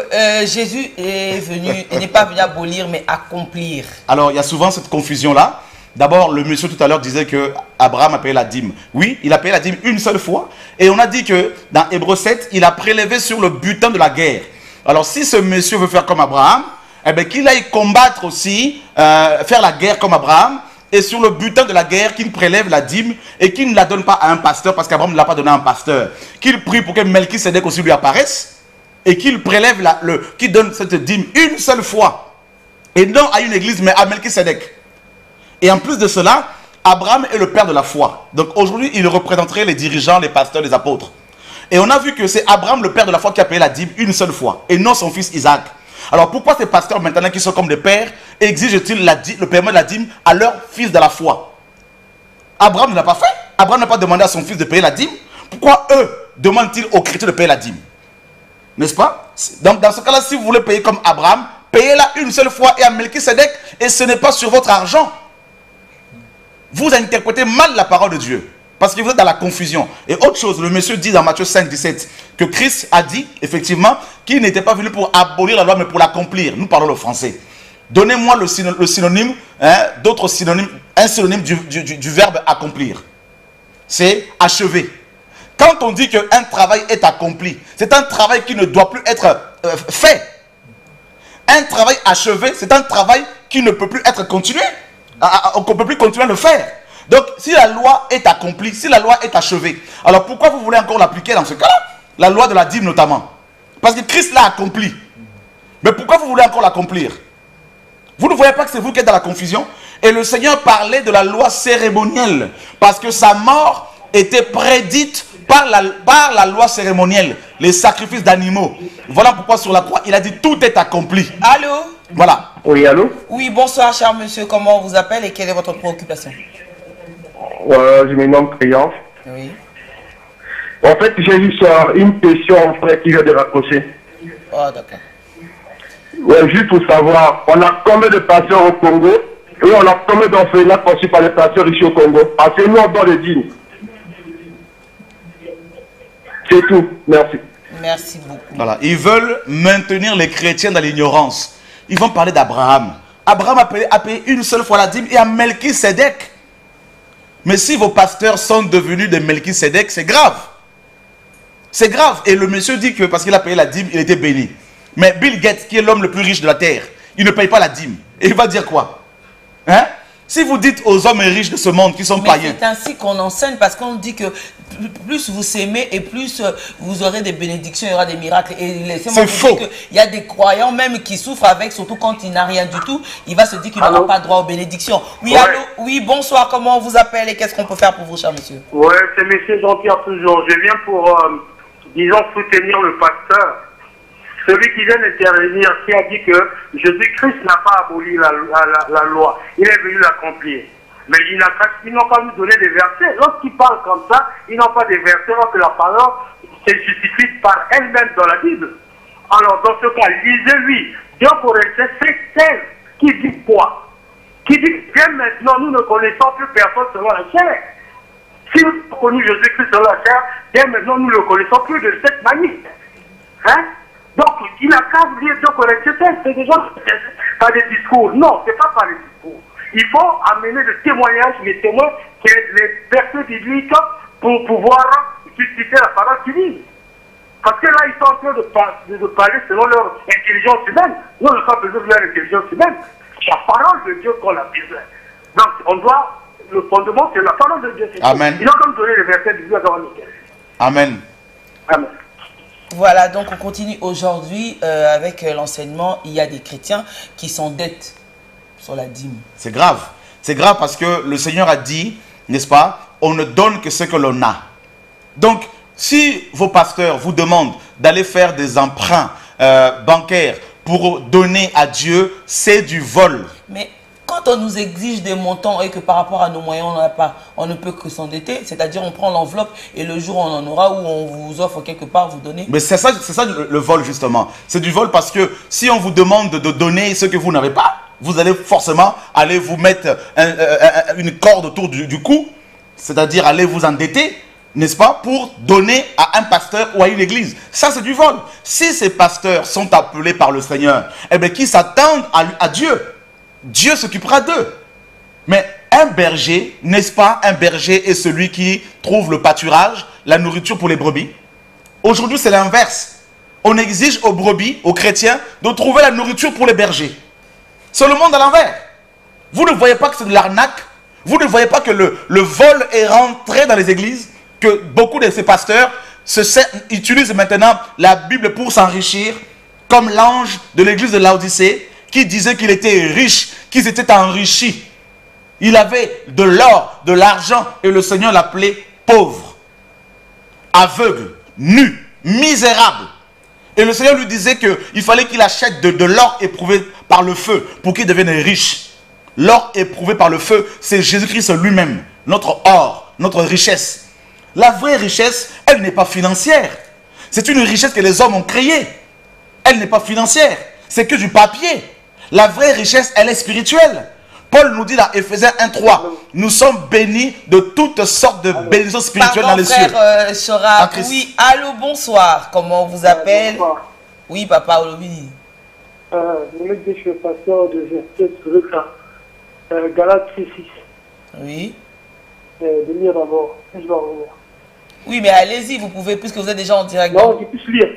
Jésus est venu, il n'est pas venu abolir, mais accomplir. Alors, il y a souvent cette confusion-là. D'abord, le monsieur tout à l'heure disait que Abraham a payé la dîme. Oui, il a payé la dîme une seule fois. Et on a dit que dans Hébreux 7, il a prélevé sur le butin de la guerre. Alors, si ce monsieur veut faire comme Abraham, eh bien, qu'il aille combattre aussi, faire la guerre comme Abraham, et sur le butin de la guerre, qu'il prélève la dîme et qu'il ne la donne pas à un pasteur, parce qu'Abraham ne l'a pas donné à un pasteur. Qu'il prie pour que Melchisédek aussi lui apparaisse, et qu'il prélève, qu'il donne cette dîme une seule fois. Et non à une église, mais à Melchisédek. Et en plus de cela, Abraham est le père de la foi. Donc aujourd'hui, il représenterait les dirigeants, les pasteurs, les apôtres. Et on a vu que c'est Abraham, le père de la foi, qui a payé la dîme une seule fois, et non son fils Isaac. Alors pourquoi ces pasteurs maintenant qui sont comme des pères exigent-ils le paiement de la dîme à leur fils de la foi? Abraham ne l'a pas fait. Abraham n'a pas demandé à son fils de payer la dîme. Pourquoi eux demandent-ils aux chrétiens de payer la dîme? N'est-ce pas? Donc dans ce cas-là, si vous voulez payer comme Abraham, payez-la une seule fois et à Melchisédek, et ce n'est pas sur votre argent. Vous interprétez mal la parole de Dieu. Parce que vous êtes dans la confusion. Et autre chose, le monsieur dit dans Matthieu 5, 17, que Christ a dit, effectivement, qu'il n'était pas venu pour abolir la loi, mais pour l'accomplir. Nous parlons le français. Donnez-moi le synonyme, d'autres synonymes, un synonyme du verbe accomplir. C'est achever. Quand on dit qu'un travail est accompli, c'est un travail qui ne doit plus être fait. Un travail achevé, c'est un travail qui ne peut plus être continué. On ne peut plus continuer à le faire. Donc, si la loi est accomplie, si la loi est achevée, alors pourquoi vous voulez encore l'appliquer dans ce cas-là? La loi de la dîme notamment. Parce que Christ l'a accompli. Mais pourquoi vous voulez encore l'accomplir? Vous ne voyez pas que c'est vous qui êtes dans la confusion? Et le Seigneur parlait de la loi cérémonielle. Parce que sa mort était prédite par la loi cérémonielle. Les sacrifices d'animaux. Voilà pourquoi sur la croix, il a dit tout est accompli. Allô? Voilà. Oui, allô? Oui, bonsoir, cher monsieur. Comment on vous appelle et quelle est votre préoccupation? Je me nomme Créance. Oui. En fait, j'ai juste une question, en fait, qui vient de raccrocher. Oh, d'accord. Ouais, juste pour savoir, on a combien de pasteurs au Congo et on a combien d'enfants conçus par les pasteurs ici au Congo? Parce que nous, on doit le dire. C'est tout. Merci. Merci beaucoup. Voilà. Ils veulent maintenir les chrétiens dans l'ignorance. Ils vont parler d'Abraham. Abraham a payé une seule fois la dîme et à Melchisédek. Mais si vos pasteurs sont devenus des Melchisédek, c'est grave. C'est grave. Et le monsieur dit que parce qu'il a payé la dîme, il était béni. Mais Bill Gates, qui est l'homme le plus riche de la terre, il ne paye pas la dîme. Et il va dire quoi? Hein? Si vous dites aux hommes riches de ce monde qui sont païens. C'est ainsi qu'on enseigne parce qu'on dit que plus vous s'aimez et plus vous aurez des bénédictions, il y aura des miracles. Et laissez-moi vous dire qu'il y a des croyants même qui souffrent avec, surtout quand il n'a rien du tout, il va se dire qu'il n'aura pas droit aux bénédictions. Oui, allô? Oui, bonsoir, comment on vous appelle et qu'est-ce qu'on peut faire pour vous, cher monsieur? Oui, c'est monsieur Jean-Pierre toujours. Je viens pour, disons, soutenir le pasteur. Celui qui vient d'intervenir, qui a dit que Jésus-Christ n'a pas aboli la loi. Il est venu l'accomplir. Mais ils n'ont pas nous donné des versets. Lorsqu'ils parlent comme ça, ils n'ont pas des versets, alors que la parole se justifie par elle-même dans la Bible. Alors, dans ce cas, lisez-lui 2 Corinthiens 5:16, qui dit quoi? Qui dit que maintenant, nous ne connaissons plus personne selon la chair. Si nous avons connu Jésus-Christ selon la chair, bien maintenant, nous ne le connaissons plus de cette manière. Hein? Donc, il n'a qu'à lire 2 Corinthiens 5, c'est déjà pas des discours. Non, ce n'est pas par les discours. Il faut amener le témoignage, les témoins, les versets bibliques pour pouvoir justifier la parole qu'ils disent. Parce que là, ils sont en train de parler selon leur intelligence humaine. Nous, on n'a pas besoin de leur intelligence humaine. C'est la parole de Dieu qu'on a besoin. Donc, on doit, le fondement, c'est la parole de Dieu. Amen. Ils ont comme donné les versets bibliques dans le cœur. Amen. Amen. Voilà, donc on continue aujourd'hui avec l'enseignement. Il y a des chrétiens qui sont dettes sur la dîme. C'est grave. C'est grave parce que le Seigneur a dit, n'est-ce pas, on ne donne que ce que l'on a. Donc, si vos pasteurs vous demandent d'aller faire des emprunts bancaires pour donner à Dieu, c'est du vol. Mais quand on nous exige des montants et que par rapport à nos moyens, on n'en a pas, on ne peut que s'endetter, c'est-à-dire on prend l'enveloppe et le jour où on en aura, où on vous offre quelque part, vous donnez. Mais c'est ça le vol justement. C'est du vol parce que si on vous demande de donner ce que vous n'avez pas, vous allez forcément aller vous mettre une corde autour du cou, c'est-à-dire aller vous endetter, n'est-ce pas, pour donner à un pasteur ou à une église. Ça, c'est du vol. Si ces pasteurs sont appelés par le Seigneur, eh bien, qu'ils s'attendent à Dieu, Dieu s'occupera d'eux. Mais un berger, n'est-ce pas, un berger est celui qui trouve le pâturage, la nourriture pour les brebis. Aujourd'hui, c'est l'inverse. On exige aux brebis, aux chrétiens, de trouver la nourriture pour les bergers. C'est le monde à l'envers. Vous ne voyez pas que c'est de l'arnaque? Vous ne voyez pas que le vol est rentré dans les églises? Que beaucoup de ces pasteurs utilisent maintenant la Bible pour s'enrichir, comme l'ange de l'église de Laodicée, qui disait qu'il était riche, qu'il s'était enrichi. Il avait de l'or, de l'argent, et le Seigneur l'appelait pauvre, aveugle, nu, misérable. Et le Seigneur lui disait qu'il fallait qu'il achète de l'or éprouvé par le feu pour qu'il devienne riche. L'or éprouvé par le feu, c'est Jésus-Christ lui-même, notre or, notre richesse. La vraie richesse, elle n'est pas financière. C'est une richesse que les hommes ont créée. Elle n'est pas financière. C'est que du papier. La vraie richesse, elle est spirituelle. Paul nous dit dans Éphésiens 1:3, nous sommes bénis de toutes sortes de bénédictions spirituelles dans les cieux. Chora, oui, allô, bonsoir. Comment on vous appelle? Oui, papa, oui. Je suis pasteur de verset sur le cas. Galates 6. Oui. De lire d'abord, je vais revenir. Oui, mais allez-y, vous pouvez, puisque vous êtes déjà en direct. Non, je puisse lire.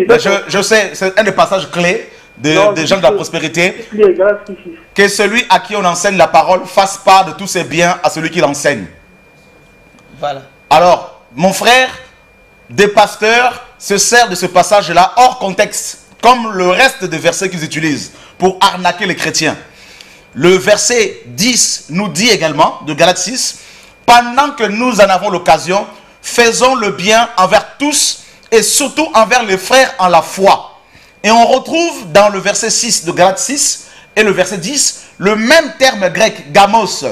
Ben, je sais, c'est un des passages clés des gens de la prospérité. Que celui à qui on enseigne la parole fasse part de tous ses biens à celui qui l'enseigne. Voilà. Alors, mon frère, des pasteurs se servent de ce passage-là hors contexte, comme le reste des versets qu'ils utilisent pour arnaquer les chrétiens. Le verset 10 nous dit également, de Galates 6, « Pendant que nous en avons l'occasion, faisons le bien envers tous et surtout envers les frères en la foi. » Et on retrouve dans le verset 6 de Galates 6 et le verset 10 le même terme grec, gamos,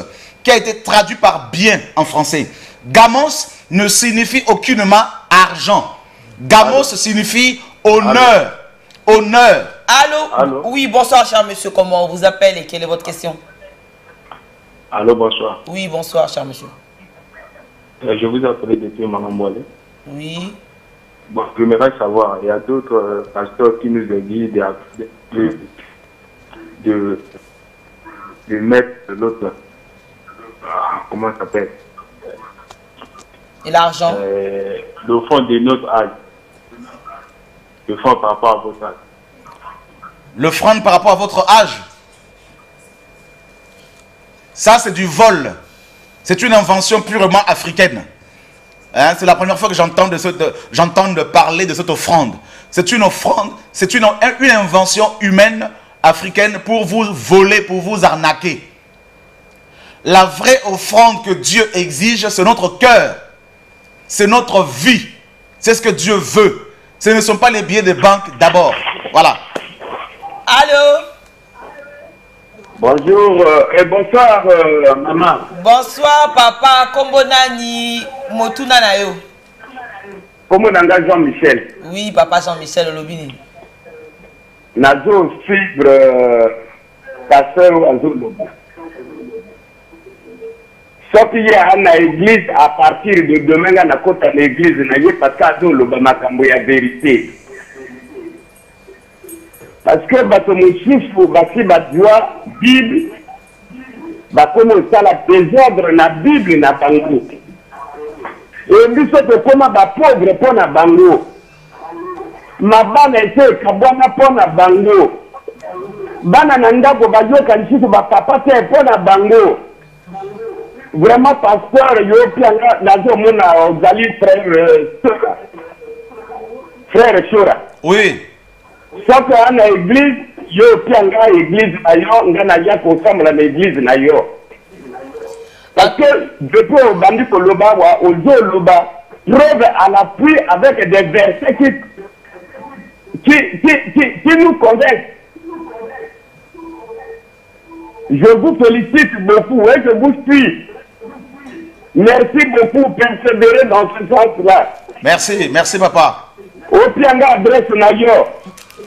qui a été traduit par bien en français. Gamos ne signifie aucunement argent. Gamos signifie honneur. Allô. Honneur. Allô. Oui, bonsoir, cher monsieur. Comment on vous appelle et quelle est votre question? Allô, bonsoir. Oui, bonsoir, cher monsieur. Je vous appelle depuis Manamboile. Oui. Bon, j'aimerais savoir, il y a d'autres pasteurs qui nous exigent de mettre l'autre, comment ça s'appelle? Et l'argent? Le fond de notre âge. Le fond par rapport à votre âge. L'offrande par rapport à votre âge. Ça, c'est du vol. C'est une invention purement africaine. Hein, c'est la première fois que j'entends parler de cette offrande. C'est une offrande, c'est une invention humaine africaine pour vous voler, pour vous arnaquer. La vraie offrande que Dieu exige, c'est notre cœur. C'est notre vie. C'est ce que Dieu veut. Ce ne sont pas les billets de banque d'abord. Voilà. Allô? Bonjour et bonsoir maman. Bonsoir papa, kombo nani motuna na yo. Comment nanga Jean-Michel? Oui papa Jean-Michel Olobini. Nazo fibre pasteur Azolo. Sauf qu'il y a une église à partir de demain na kota l'église na ye parce qu'Azolo ba makambo ya vérité. Parce que bato mosusu basi badwa Bible bakomo sala désordre na Bible na bango. Et biso tokoma ba pauvre pona bango. Mabana ete kabwana pona bango. Bana na ndako bazoka lisusu ba papa te pona bango. Vraiment pasteur yo pianga nazo mona ozali frère Shura. Oui. Sauf qu'à l'église, yo pianga église na yo, ngana ya kosambla na église na yo. Parce que depuis au bandi koloba wa ozo loba, preuve à l'appui avec des versets qui nous convainquent. Je vous félicite beaucoup et je vous suis. Merci beaucoup, persévérer dans ce sens-là. Merci, merci papa. Au pianga adresse na yo.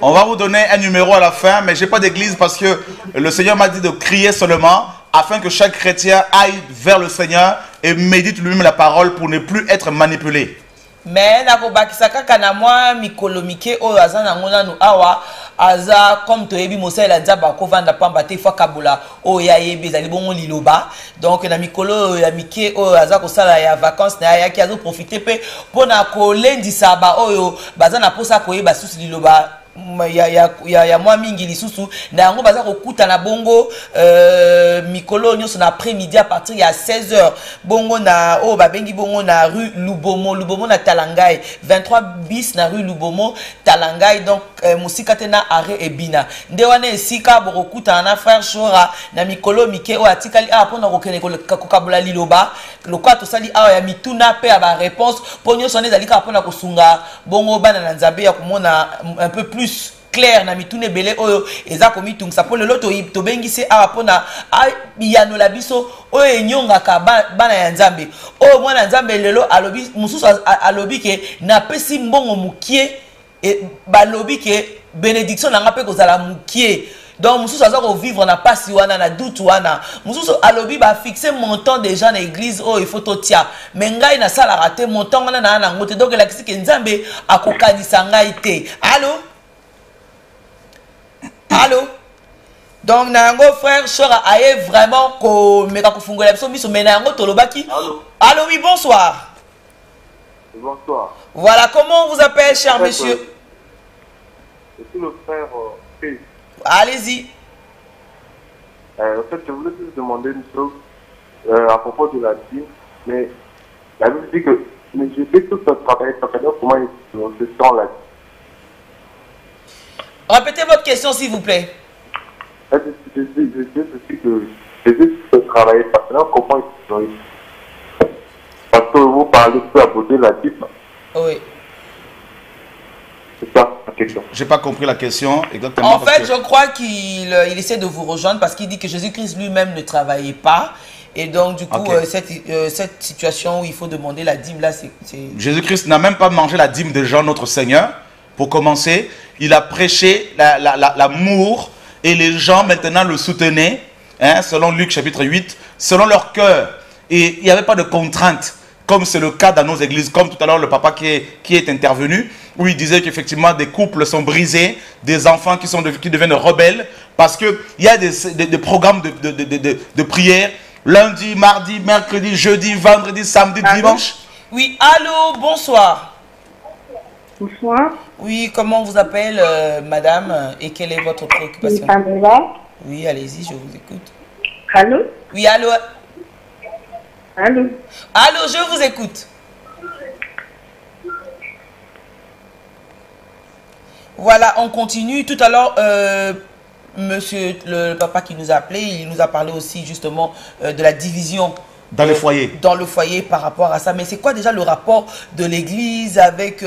On va vous donner un numéro à la fin, mais j'ai pas d'église parce que le Seigneur m'a dit de crier seulement afin que chaque chrétien aille vers le Seigneur et médite lui-même la parole pour ne plus être manipulé. Mais nakobakisa kaka na mwa mikolo mike oyo aza nango nanu awa aza comme toyebi mosala nzaba kovanda pamba te fa kabula oyo ya yebi ezali bongo liloba donc na mikolo ya mike oyo aza kosala ya vacances na yaki azo profiter pe pona kolendisa ba oyo baza na posa koyeba susu liloba ya mwa mingi lisusu na yango baza kokuta na bongo mikolo nyonso na après-midi à partir ya 16h bongo na o babengi bongo na rue Lubomo na Talangai 23 bis na rue Lubomo Talangai donc musika tena arrêt ebina nde wana esika bokokuta na frère Shora na mikolo mike o atikali a pona kokene kokabula liloba lokwa tosali awa ya mituna pe ya ba réponse po nyonso ezali ka pona kosunga bongo bana na nzambe ya komona un peu plus clair na mitune belé oyo eza komi tungsa po lelo to bengisi awa pona yano la biso oyo enyonga ka bana ya nzambe oyo mwana nzambe lelo alobi mususu alobi ke na pesi mbongo mukie e balobi ke bénédiction na nga pe kozala mukie donc mususu aza ko vivre na pasi wana na doute wana mususu alobi ba fixer montant déjà na église oh il faut totia mais ngai na sala raté montant wana na ngote donc la kisi ke nzambe akokanisa ngai te allô. Allô? Donc, nango frère Shora aye vraiment ko meka ko fungola biso biso mais nango tolobaki. Allô? Allô, oui, bonsoir. Bonsoir. Voilà, comment on vous appelle, cher monsieur? Je suis le frère P. Allez-y. En fait, je voulais juste demander une chose à propos de la dîme, mais la Bible dit que mais je fais tout ce travail, comment il se sent la dîme. Répétez votre question, s'il vous plaît. Je sais que Jésus se travailler maintenant, comment il se sent. Parce que vous parlez peu à côté de la dîme. Oui. C'est ça la question. J'ai pas compris la question exactement. En fait, je crois qu'il essaie de vous rejoindre parce qu'il dit que Jésus-Christ lui-même ne travaillait pas. Et donc, du coup, Okay. cette situation où il faut demander la dîme, là, c'est... Jésus-Christ n'a même pas mangé la dîme de Jean, notre Seigneur. Pour commencer, il a prêché l'amour et les gens maintenant le soutenaient, hein, selon Luc chapitre 8, selon leur cœur. Et il n'y avait pas de contrainte, comme c'est le cas dans nos églises, comme tout à l'heure le papa qui est intervenu, où il disait qu'effectivement des couples sont brisés, des enfants qui deviennent rebelles, parce qu'il y a des programmes de prière, lundi, mardi, mercredi, jeudi, vendredi, samedi, dimanche. Oui, allô, bonsoir. Bonsoir. Oui, comment on vous appelle, madame, et quelle est votre préoccupation? Oui, allez-y, je vous écoute. Allô? Oui, allô? Allô? Allô, je vous écoute. Voilà, on continue. Tout à l'heure, monsieur le papa qui nous a appelé, il nous a parlé aussi justement de la division dans les foyers. Dans le foyer par rapport à ça. Mais c'est quoi déjà le rapport de l'église avec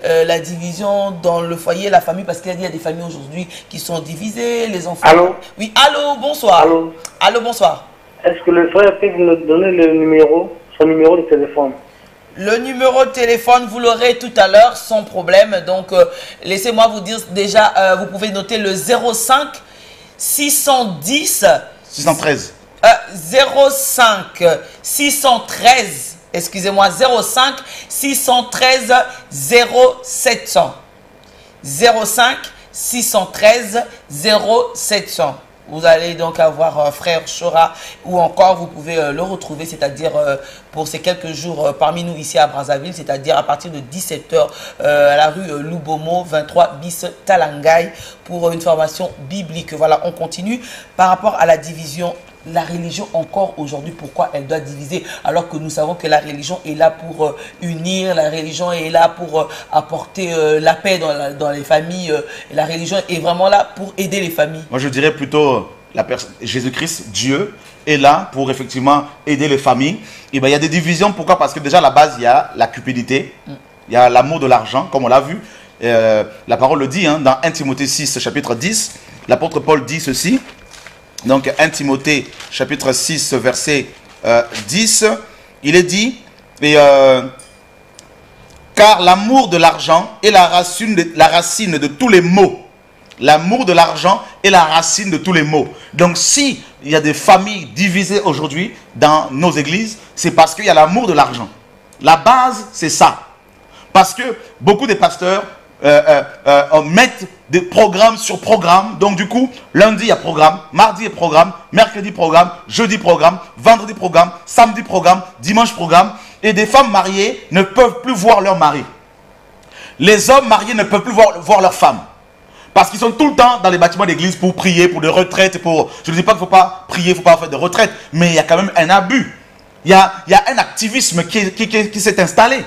la division dans le foyer, la famille? Parce qu'il y a des familles aujourd'hui qui sont divisées, les enfants... Allô? Oui, allô, bonsoir. Allô? Allô, bonsoir. Est-ce que le frère peut nous donner le numéro, son numéro de téléphone? Le numéro de téléphone, vous l'aurez tout à l'heure sans problème. Donc, laissez-moi vous dire déjà, vous pouvez noter le 05 610 613. 05 613, excusez-moi, 05 613 0700. 05 613 0700. Vous allez donc avoir frère Chora, ou encore vous pouvez le retrouver, c'est-à-dire pour ces quelques jours parmi nous ici à Brazzaville, c'est-à-dire à partir de 17 h à la rue Lubomo 23 bis Talangay pour une formation biblique. Voilà, on continue. Par rapport à la division, la religion encore aujourd'hui, pourquoi elle doit diviser alors que nous savons que la religion est là pour unir, la religion est là pour apporter la paix dans les familles, la religion est vraiment là pour aider les familles. Moi je dirais plutôt Jésus-Christ, Dieu, est là pour effectivement aider les familles. Et ben, il y a des divisions, pourquoi? Parce que déjà à la base il y a la cupidité, il y a l'amour de l'argent comme on l'a vu. La parole le dit, hein, dans 1 Timothée 6 chapitre 10, l'apôtre Paul dit ceci. Donc 1 Timothée chapitre 6 verset 10, il est dit, car l'amour de l'argent est la racine de tous les maux. L'amour de l'argent est la racine de tous les maux. Donc si il y a des familles divisées aujourd'hui dans nos églises, c'est parce qu'il y a l'amour de l'argent. La base, c'est ça. Parce que beaucoup de pasteurs mettent des programmes sur programme. Donc du coup, lundi il y a programme, mardi il y a programme, mercredi programme, jeudi programme, vendredi programme, samedi programme, dimanche programme. Et des femmes mariées ne peuvent plus voir leur mari. Les hommes mariés ne peuvent plus voir leur femme. Parce qu'ils sont tout le temps dans les bâtiments d'église pour prier, pour des retraites. Je ne dis pas qu'il ne faut pas prier, il ne faut pas faire de retraite. Mais il y a quand même un abus. Il y a un activisme qui s'est installé.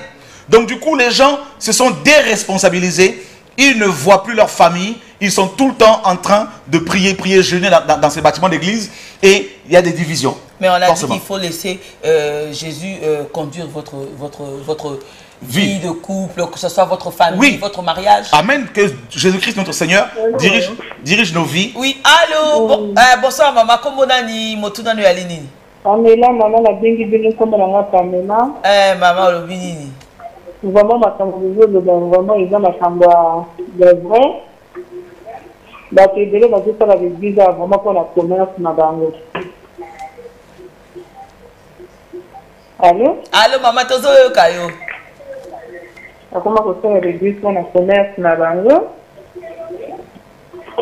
Donc du coup, les gens se sont déresponsabilisés. Ils ne voient plus leur famille. Ils sont tout le temps en train de prier, jeûner dans ces bâtiments d'église. Et il y a des divisions. Mais on a dit qu'il faut laisser Jésus conduire votre vie de couple, que ce soit votre famille, votre mariage. Amen. Que Jésus-Christ, notre Seigneur, dirige nos vies. Oui, allô. Bonsoir, maman. Comment nani motuna no yalini? Pamela, maman, la bengi bino comme la Pamela. Maman, le binini. Vraiment, ma tambour, vraiment, ils ont ma tambour de vrai. Bah, tu es désolé, parce que ça va être bizarre, vraiment, pour la commerce, ma bango. Allô? Allô, maman, tozo yo kayo. Comment vous faites l'église pour la commerce, ma bango?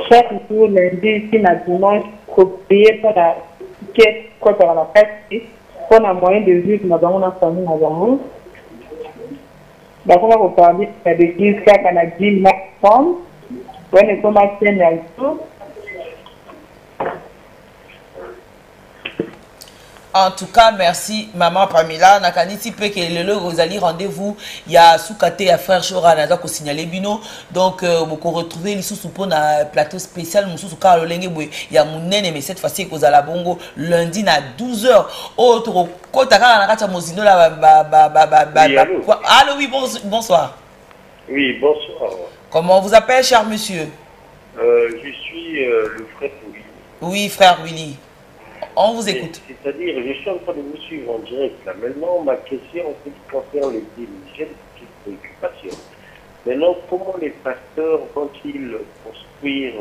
Chaque jour, lundi, ici, ma dimanche, copier pour la quête, quoi, pour la fête, pour la moyen de vivre, ma bango, ma famille, ma bango. Bah, comment vous parlez de l'église, car on a dit, ma femme, on est comme un seigneur. En tout cas, merci maman Pamela. Nakaniti pe que le Rosalie rendez-vous. Il y a Soukate, il y a frère Chora, n'a pas signalé bino. Donc vous retrouvez les sous pour un plateau spécial. Nous sous car le lengue il y a mon nene mais cette fois-ci que vous allez bongo lundi à 12 h. Autre côté à la mozino là allô oui bonsoir. Oui bonsoir. Comment on vous appelle cher monsieur? Je suis le frère Willy. Oui frère Willy. On vous écoute. C'est-à-dire, je suis en train de vous suivre en direct là. Maintenant, ma question en ce qui concerne les dîmes, j'ai des petites préoccupations. Maintenant, comment les pasteurs vont-ils construire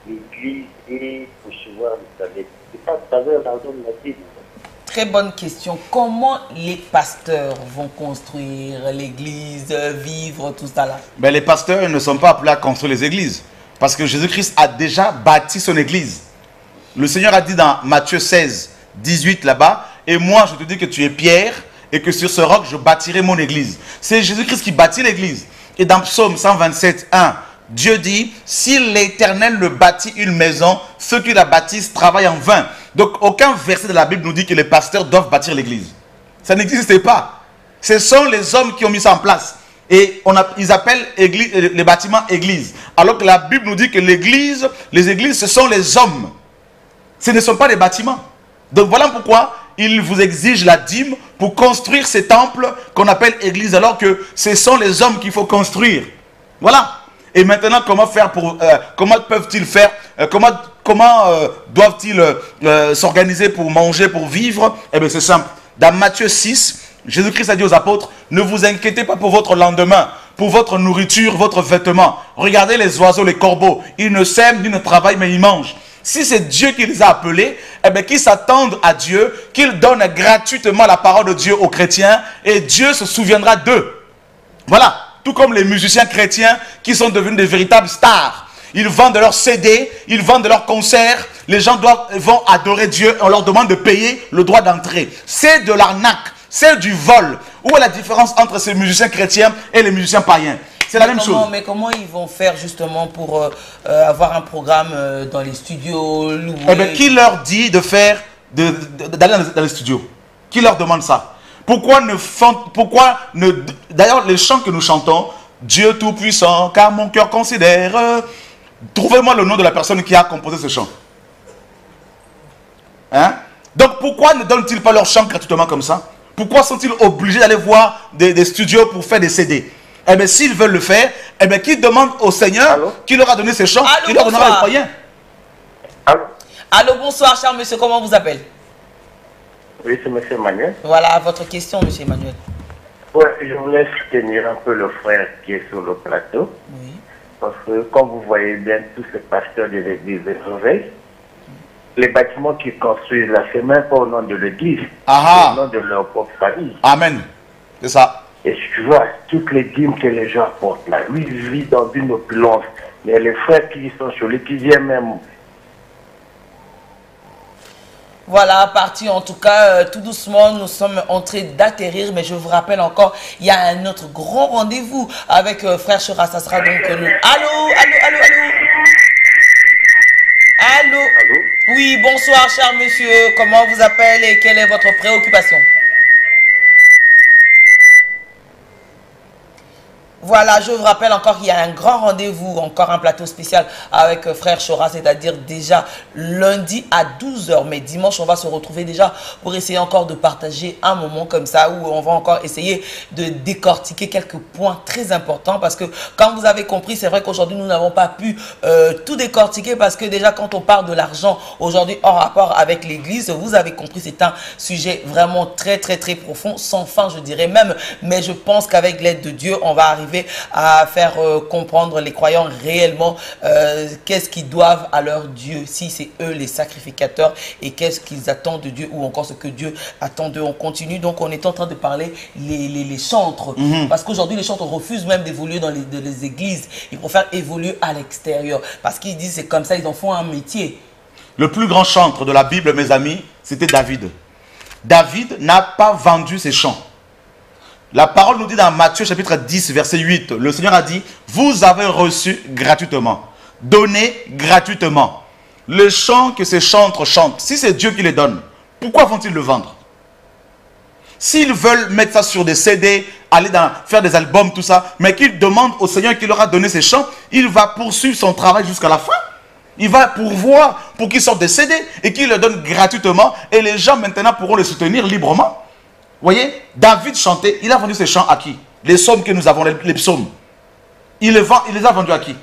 l'église et recevoir les salaires? C'est pas à travers l'argent de la dîme. Très bonne question. Comment les pasteurs vont construire l'église, vivre, tout ça là? Ben, les pasteurs ne sont pas appelés à construire les églises. Parce que Jésus-Christ a déjà bâti son église. Le Seigneur a dit dans Matthieu 16, 18 là-bas, et moi je te dis que tu es Pierre, et que sur ce roc je bâtirai mon église. C'est Jésus-Christ qui bâtit l'église. Et dans Psaume 127, 1, Dieu dit, si l'Éternel ne bâtit une maison, ceux qui la bâtissent travaillent en vain. Donc aucun verset de la Bible nous dit que les pasteurs doivent bâtir l'église. Ça n'existait pas. Ce sont les hommes qui ont mis ça en place. Et ils appellent les bâtiments églises. Alors que la Bible nous dit que les églises, ce sont les hommes. Ce ne sont pas des bâtiments. Donc voilà pourquoi il vous exige la dîme pour construire ces temples qu'on appelle église, alors que ce sont les hommes qu'il faut construire. Voilà. Et maintenant, comment faire pour, comment peuvent-ils faire, comment doivent-ils s'organiser pour manger, pour vivre? Eh bien, c'est simple. Dans Matthieu 6, Jésus-Christ a dit aux apôtres, ne vous inquiétez pas pour votre lendemain, pour votre nourriture, votre vêtement. Regardez les oiseaux, les corbeaux. Ils ne sèment ni ne travaillent, mais ils mangent. Si c'est Dieu qui les a appelés, eh bien, qu'ils s'attendent à Dieu, qu'ils donnent gratuitement la parole de Dieu aux chrétiens, et Dieu se souviendra d'eux. Voilà. Tout comme les musiciens chrétiens qui sont devenus des véritables stars. Ils vendent leurs CD, ils vendent leurs concerts. Les gens vont adorer Dieu. On leur demande de payer le droit d'entrée. C'est de l'arnaque, c'est du vol. Où est la différence entre ces musiciens chrétiens et les musiciens païens? C'est la même chose. Mais comment ils vont faire justement pour avoir un programme dans les studios loués? Eh bien, qui leur dit de faire, d'aller dans les studios? Qui leur demande ça? Pourquoi ne... D'ailleurs, les chants que nous chantons, Dieu Tout-Puissant, car mon cœur considère... Trouvez-moi le nom de la personne qui a composé ce chant. Hein? Donc, pourquoi ne donnent-ils pas leur chant gratuitement comme ça? Pourquoi sont-ils obligés d'aller voir des studios pour faire des CD? Eh bien, s'ils veulent le faire, eh bien, qu'ils demandent au Seigneur qui leur a donné ces chants, qui leur donnera les moyens. Allô, bonsoir, cher monsieur, comment on vous appelle? Oui, c'est M. Emmanuel. Voilà votre question, M. Emmanuel. Ouais, je voulais soutenir un peu le frère qui est sur le plateau. Oui. Parce que, comme vous voyez bien, tous ces pasteurs de l'église de Réveil, les bâtiments qu'ils construisent là, c'est même pas au nom de l'église, c'est au nom de leur propre famille. Amen. C'est ça. Et tu vois, toutes les dîmes que les gens apportent là, lui, il vit dans une opulence. Mais les frères qui sont sur lui, qui viennent même... Voilà, parti en tout cas, tout doucement, nous sommes en train d'atterrir, mais je vous rappelle encore, il y a un autre grand rendez-vous avec Frère Chora, ça sera donc nous. Allô? Oui, bonsoir cher monsieur, comment vous appelez et quelle est votre préoccupation? Voilà, je vous rappelle encore qu'il y a un grand rendez-vous, encore un plateau spécial avec Frère Chora, c'est-à-dire déjà lundi à 12 h. Mais dimanche, on va se retrouver déjà pour essayer encore de partager un moment comme ça où on va encore essayer de décortiquer quelques points très importants. Parce que, comme vous avez compris, c'est vrai qu'aujourd'hui, nous n'avons pas pu tout décortiquer parce que déjà, quand on parle de l'argent aujourd'hui en rapport avec l'Église, vous avez compris, c'est un sujet vraiment très, très, très profond, sans fin, je dirais même. Mais je pense qu'avec l'aide de Dieu, on va arriver à faire comprendre les croyants réellement qu'est-ce qu'ils doivent à leur Dieu, si c'est eux les sacrificateurs, et qu'est-ce qu'ils attendent de Dieu, ou encore ce que Dieu attend d'eux. On continue, donc on est en train de parler les chantres, parce qu'aujourd'hui les chantres refusent même d'évoluer dans les églises, ils préfèrent évoluer à l'extérieur, parce qu'ils disent c'est comme ça, ils en font un métier. Le plus grand chantre de la Bible, mes amis, c'était David. David n'a pas vendu ses chants. La parole nous dit dans Matthieu chapitre 10, verset 8, le Seigneur a dit, vous avez reçu gratuitement, donné gratuitement. Les chants que ces chantres chantent, si c'est Dieu qui les donne, pourquoi vont-ils le vendre? S'ils veulent mettre ça sur des CD, aller faire des albums, tout ça, mais qu'ils demandent au Seigneur qui leur a donné ces chants, il va poursuivre son travail jusqu'à la fin. Il va pourvoir pour qu'ils sortent des CD et qu'il le donne gratuitement, et les gens maintenant pourront le soutenir librement. Vous voyez, David chantait, il a vendu ses chants à qui? Les psaumes que nous avons, les psaumes. Il les a vendus à qui?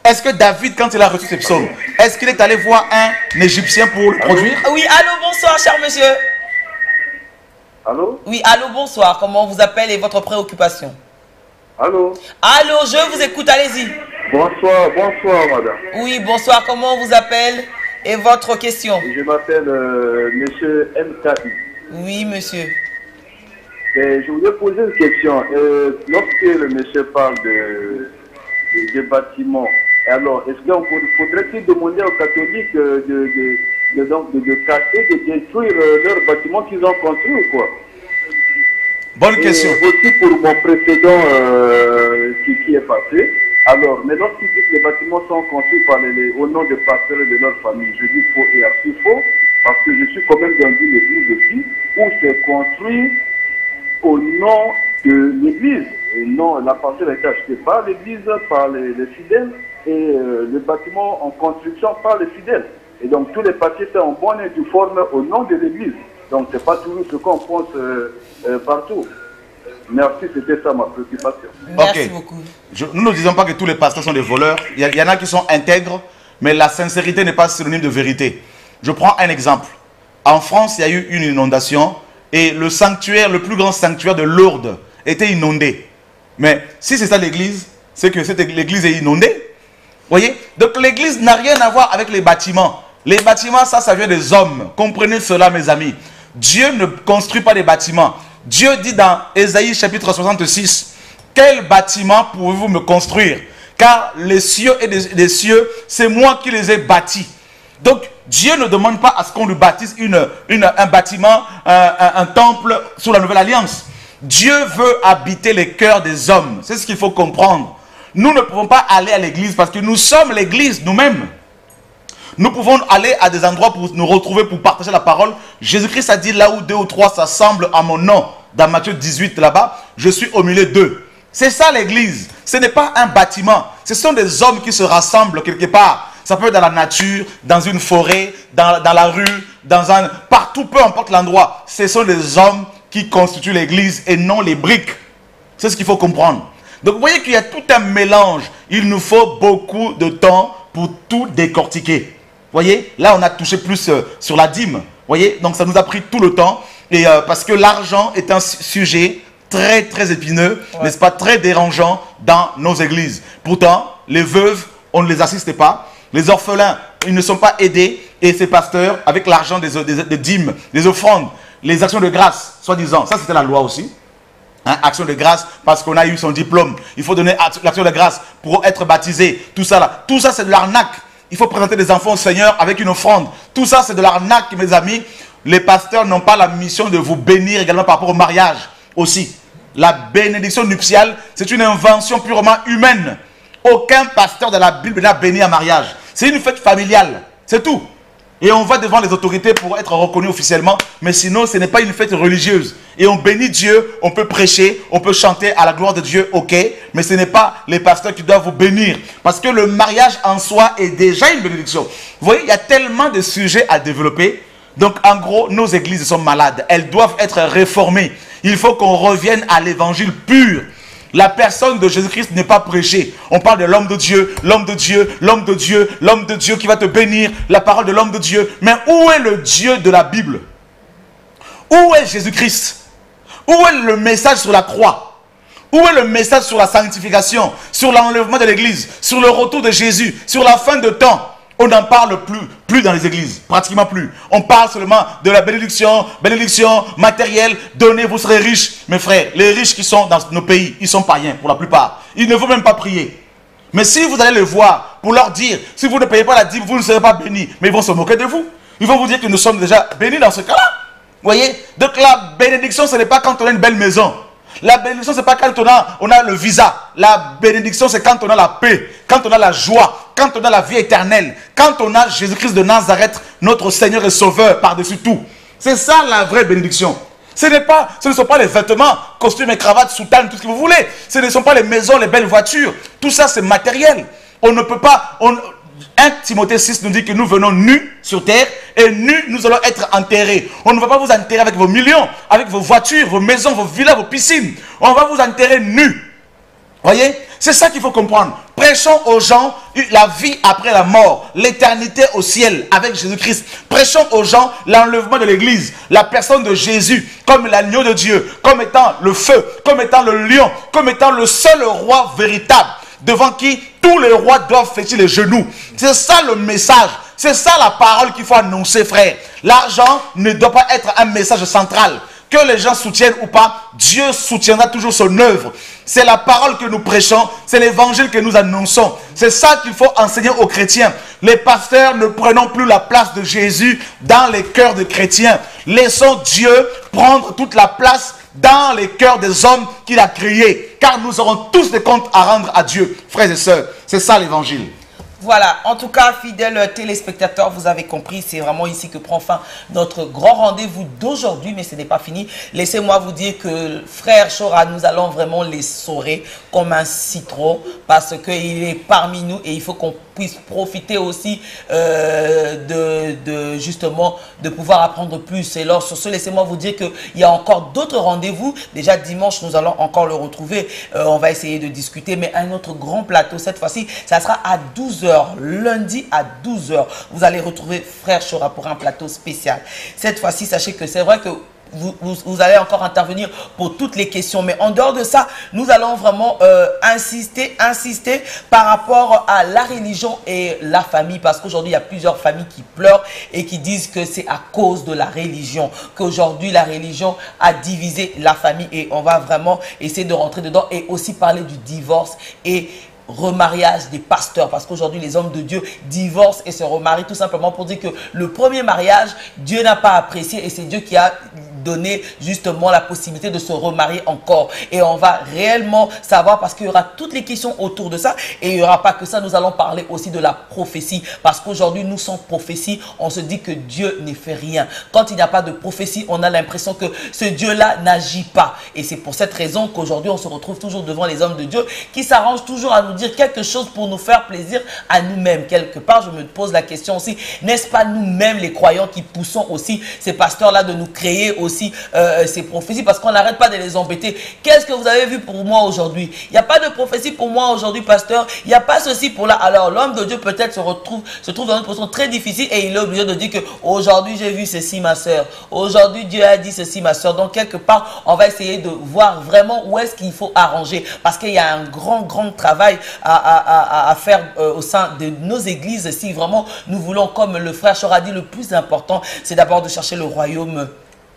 Est-ce que David, quand il a reçu ses psaumes, est-ce qu'il est allé voir un Égyptien pour le produire? Oui, allô, bonsoir, cher monsieur. Allô? Oui, allô, bonsoir. Comment on vous appelle et votre préoccupation? Allô? Allô, je vous écoute, allez-y. Bonsoir, madame. Oui, bonsoir, comment on vous appelle et votre question? Je m'appelle monsieur MKI. Oui, monsieur. Je voulais poser une question. Lorsque le monsieur parle des bâtiments, alors est-ce qu'on faudrait-il demander aux catholiques de casser, de détruire leurs bâtiments qu'ils ont construits ou quoi? Bonne question. Aussi pour mon précédent qui est passé. Alors, mais lorsqu'ils disent que les bâtiments sont construits au nom des pasteurs et de leur famille, je dis faux et assez faux, parce que je suis quand même dans une église aussi, où c'est construit au nom de l'église. Et non, la parcelle a été achetée par l'église, par les fidèles, et le bâtiment en construction par les fidèles. Et donc tous les papiers sont en bonne et due forme au nom de l'église. Donc, c'est pas toujours ce qu'on pense partout. Merci, c'était ça ma préoccupation. Merci beaucoup. Nous ne disons pas que tous les pasteurs sont des voleurs. Il y en a qui sont intègres, mais la sincérité n'est pas synonyme de vérité. Je prends un exemple. En France, il y a eu une inondation et le sanctuaire, le plus grand sanctuaire de Lourdes, était inondé. Mais si c'est ça l'église, c'est que l'église est inondée. Vous voyez? Donc l'église n'a rien à voir avec les bâtiments. Les bâtiments, ça vient des hommes. Comprenez cela, mes amis. Dieu ne construit pas des bâtiments. Dieu dit dans Ésaïe chapitre 66, « Quel bâtiment pouvez-vous me construire? Car les cieux et les cieux, c'est moi qui les ai bâtis. » Donc, Dieu ne demande pas à ce qu'on lui bâtisse un bâtiment, un temple sous la nouvelle alliance. Dieu veut habiter les cœurs des hommes. C'est ce qu'il faut comprendre. Nous ne pouvons pas aller à l'église parce que nous sommes l'église nous-mêmes. Nous pouvons aller à des endroits pour nous retrouver, pour partager la parole. Jésus-Christ a dit, là où 2 ou 3 s'assemblent en mon nom, dans Matthieu 18 là-bas, je suis au milieu d'eux. C'est ça l'église. Ce n'est pas un bâtiment. Ce sont des hommes qui se rassemblent quelque part. Ça peut être dans la nature, dans une forêt, dans la rue, partout, peu importe l'endroit. Ce sont des hommes qui constituent l'église et non les briques. C'est ce qu'il faut comprendre. Donc vous voyez qu'il y a tout un mélange. Il nous faut beaucoup de temps pour tout décortiquer. Vous voyez, là on a touché plus sur la dîme. Vous voyez, donc ça nous a pris tout le temps. Et parce que l'argent est un sujet très très épineux, n'est-ce pas, très dérangeant dans nos églises. Pourtant, les veuves, on ne les assiste pas. Les orphelins, ils ne sont pas aidés. Et ces pasteurs, avec l'argent des dîmes, des offrandes, les actions de grâce, soi-disant, ça c'était la loi aussi. Hein, action de grâce parce qu'on a eu son diplôme. Il faut donner l'action de grâce pour être baptisé. Tout ça là. Tout ça c'est de l'arnaque. Il faut présenter des enfants au Seigneur avec une offrande. Tout ça c'est de l'arnaque, mes amis. Les pasteurs n'ont pas la mission de vous bénir également par rapport au mariage aussi. La bénédiction nuptiale, c'est une invention purement humaine. Aucun pasteur de la Bible n'a béni un mariage. C'est une fête familiale. C'est tout. Et on va devant les autorités pour être reconnu officiellement. Mais sinon, ce n'est pas une fête religieuse. Et on bénit Dieu, on peut prêcher, on peut chanter à la gloire de Dieu, ok. Mais ce n'est pas les pasteurs qui doivent vous bénir. Parce que le mariage en soi est déjà une bénédiction. Vous voyez, il y a tellement de sujets à développer. Donc en gros, nos églises sont malades. Elles doivent être réformées. Il faut qu'on revienne à l'évangile pur. La personne de Jésus-Christ n'est pas prêchée. On parle de l'homme de Dieu, l'homme de Dieu, l'homme de Dieu, l'homme de Dieu qui va te bénir, la parole de l'homme de Dieu. Mais où est le Dieu de la Bible? Où est Jésus-Christ? Où est le message sur la croix? Où est le message sur la sanctification, sur l'enlèvement de l'église, sur le retour de Jésus, sur la fin de temps? On n'en parle plus dans les églises, pratiquement plus. On parle seulement de la bénédiction matérielle, donnez, vous serez riches. Mes frères, les riches qui sont dans nos pays, ils sont païens pour la plupart. Ils ne vont même pas prier. Mais si vous allez les voir pour leur dire, si vous ne payez pas la dîme, vous ne serez pas bénis. Mais ils vont se moquer de vous. Ils vont vous dire que nous sommes déjà bénis dans ce cas-là. Vous voyez? Donc la bénédiction, ce n'est pas quand on a une belle maison. La bénédiction, ce n'est pas quand on a le visa. La bénédiction, c'est quand on a la paix, quand on a la joie, quand on a la vie éternelle, quand on a Jésus-Christ de Nazareth, notre Seigneur et Sauveur par-dessus tout. C'est ça la vraie bénédiction. Ce ne sont pas les vêtements, costumes et cravates, soutanes, tout ce que vous voulez. Ce ne sont pas les maisons, les belles voitures. Tout ça, c'est matériel. On ne peut pas... 1 Timothée 6 nous dit que nous venons nus sur terre et nus nous allons être enterrés. On ne va pas vous enterrer avec vos millions, avec vos voitures, vos maisons, vos villas, vos piscines. On va vous enterrer nus. Voyez? C'est ça qu'il faut comprendre. Prêchons aux gens la vie après la mort, l'éternité au ciel avec Jésus-Christ. Prêchons aux gens l'enlèvement de l'église, la personne de Jésus comme l'agneau de Dieu, comme étant le feu, comme étant le lion, comme étant le seul roi véritable, devant qui tous les rois doivent fléchir les genoux. C'est ça le message. C'est ça la parole qu'il faut annoncer, frère. L'argent ne doit pas être un message central. Que les gens soutiennent ou pas, Dieu soutiendra toujours son œuvre. C'est la parole que nous prêchons, c'est l'évangile que nous annonçons. C'est ça qu'il faut enseigner aux chrétiens. Les pasteurs ne prenons plus la place de Jésus dans les cœurs des chrétiens. Laissons Dieu prendre toute la place dans les cœurs des hommes qu'il a créés. Car nous aurons tous des comptes à rendre à Dieu. Frères et sœurs, c'est ça l'évangile. Voilà, en tout cas, fidèles téléspectateurs, vous avez compris, c'est vraiment ici que prend fin notre grand rendez-vous d'aujourd'hui, mais ce n'est pas fini. Laissez-moi vous dire que frère Chora, nous allons vraiment les saurer comme un citron, parce qu'il est parmi nous et il faut qu'on puisse profiter aussi justement de pouvoir apprendre plus. Et alors sur ce, laissez-moi vous dire qu'il y a encore d'autres rendez-vous. Déjà dimanche, nous allons encore le retrouver. On va essayer de discuter, mais un autre grand plateau. Cette fois-ci, ça sera à 12 h, lundi à 12 h. Vous allez retrouver frère Chora pour un plateau spécial. Cette fois-ci, sachez que c'est vrai que vous allez encore intervenir pour toutes les questions. Mais en dehors de ça, nous allons vraiment insister par rapport à la religion et la famille. Parce qu'aujourd'hui, il y a plusieurs familles qui pleurent et qui disent que c'est à cause de la religion. Qu'aujourd'hui, la religion a divisé la famille. Et on va vraiment essayer de rentrer dedans et aussi parler du divorce et remariage des pasteurs, parce qu'aujourd'hui les hommes de Dieu divorcent et se remarient tout simplement pour dire que le premier mariage, Dieu n'a pas apprécié et c'est Dieu qui a donné justement la possibilité de se remarier encore. Et on va réellement savoir, parce qu'il y aura toutes les questions autour de ça, et il n'y aura pas que ça, nous allons parler aussi de la prophétie, parce qu'aujourd'hui nous sans prophétie, on se dit que Dieu ne fait rien. Quand il n'y a pas de prophétie, on a l'impression que ce Dieu-là n'agit pas. Et c'est pour cette raison qu'aujourd'hui on se retrouve toujours devant les hommes de Dieu qui s'arrangent toujours à nous dire quelque chose pour nous faire plaisir à nous-mêmes. Quelque part, je me pose la question aussi, n'est-ce pas nous-mêmes les croyants qui poussons aussi ces pasteurs-là de nous créer aussi ces prophéties, parce qu'on n'arrête pas de les embêter. Qu'est-ce que vous avez vu pour moi aujourd'hui? Il n'y a pas de prophétie pour moi aujourd'hui, pasteur. Il n'y a pas ceci pour là. Alors l'homme de Dieu peut-être se trouve dans une position très difficile et il est obligé de dire que aujourd'hui j'ai vu ceci, ma soeur. Aujourd'hui Dieu a dit ceci, ma soeur. Donc quelque part, on va essayer de voir vraiment où est-ce qu'il faut arranger, parce qu'il y a un grand travail à faire au sein de nos églises. Si vraiment nous voulons, comme le frère Chora dit, le plus important, c'est d'abord de chercher le royaume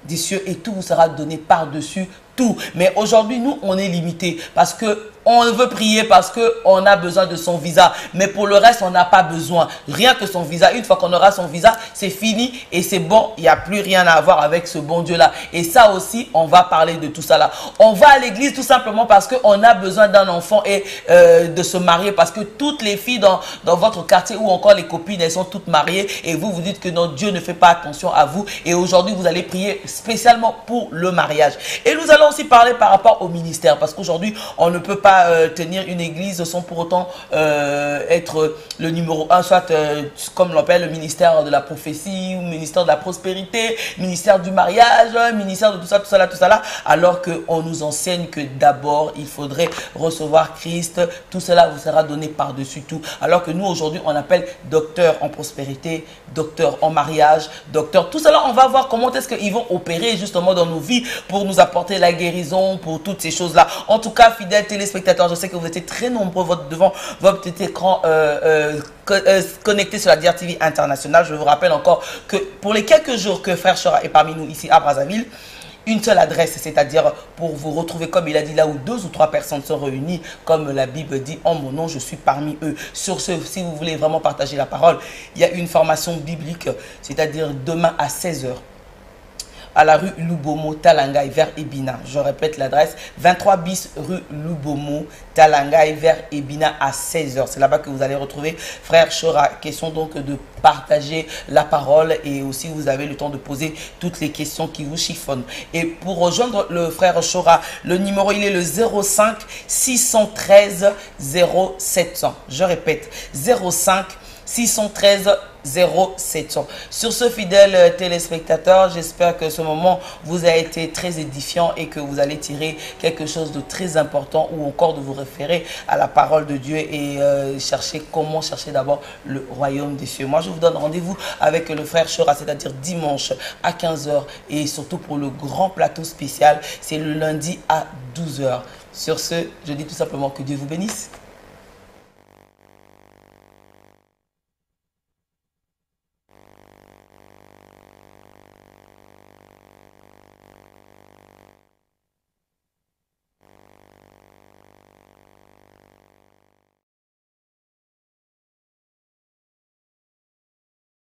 des cieux et tout vous sera donné par-dessus tout. Mais aujourd'hui, nous, on est limité parce que on veut prier parce qu'on a besoin de son visa. Mais pour le reste, on n'a pas besoin. Rien que son visa. Une fois qu'on aura son visa, c'est fini et c'est bon. Il n'y a plus rien à voir avec ce bon Dieu-là. Et ça aussi, on va parler de tout ça là. On va à l'église tout simplement parce qu'on a besoin d'un enfant et de se marier. Parce que toutes les filles dans votre quartier ou encore les copines, elles sont toutes mariées. Et vous, vous dites que notre Dieu ne fait pas attention à vous. Et aujourd'hui, vous allez prier spécialement pour le mariage. Et nous allons aussi parler par rapport au ministère. Parce qu'aujourd'hui, on ne peut pas tenir une église sans pour autant être le numéro 1, soit comme on l'appelle le ministère de la prophétie, ou ministère de la prospérité, ministère du mariage, ministère de tout ça là, alors qu'on nous enseigne que d'abord il faudrait recevoir Christ, tout cela vous sera donné par-dessus tout, alors que nous aujourd'hui on appelle docteur en prospérité, docteur en mariage, docteur, tout cela on va voir comment est-ce qu'ils vont opérer justement dans nos vies pour nous apporter la guérison, pour toutes ces choses là. En tout cas, fidèles téléspectateurs, je sais que vous étiez très nombreux devant votre petit écran connecté sur la DRTV internationale. Je vous rappelle encore que pour les quelques jours que frère Chora est parmi nous ici à Brazzaville, une seule adresse, c'est-à-dire pour vous retrouver, comme il a dit, là où 2 ou 3 personnes sont réunies, comme la Bible dit, en mon nom, je suis parmi eux. Sur ce, si vous voulez vraiment partager la parole, il y a une formation biblique, c'est-à-dire demain à 16 h. à la rue Lubomo, Talangaï, vers Ebina. Je répète l'adresse, 23 bis rue Lubomo, Talangaï, vers Ebina à 16 h. C'est là-bas que vous allez retrouver frère Chora. Question donc de partager la parole et aussi vous avez le temps de poser toutes les questions qui vous chiffonnent. Et pour rejoindre le frère Chora, le numéro il est le 05 613 0700. Je répète, 05 613 0700. Sur ce, fidèle téléspectateur, j'espère que ce moment vous a été très édifiant et que vous allez tirer quelque chose de très important ou encore de vous référer à la parole de Dieu et chercher comment chercher d'abord le royaume des cieux. Moi, je vous donne rendez-vous avec le frère Chora, c'est-à-dire dimanche à 15 h et surtout pour le grand plateau spécial, c'est le lundi à 12 h. Sur ce, je dis tout simplement que Dieu vous bénisse.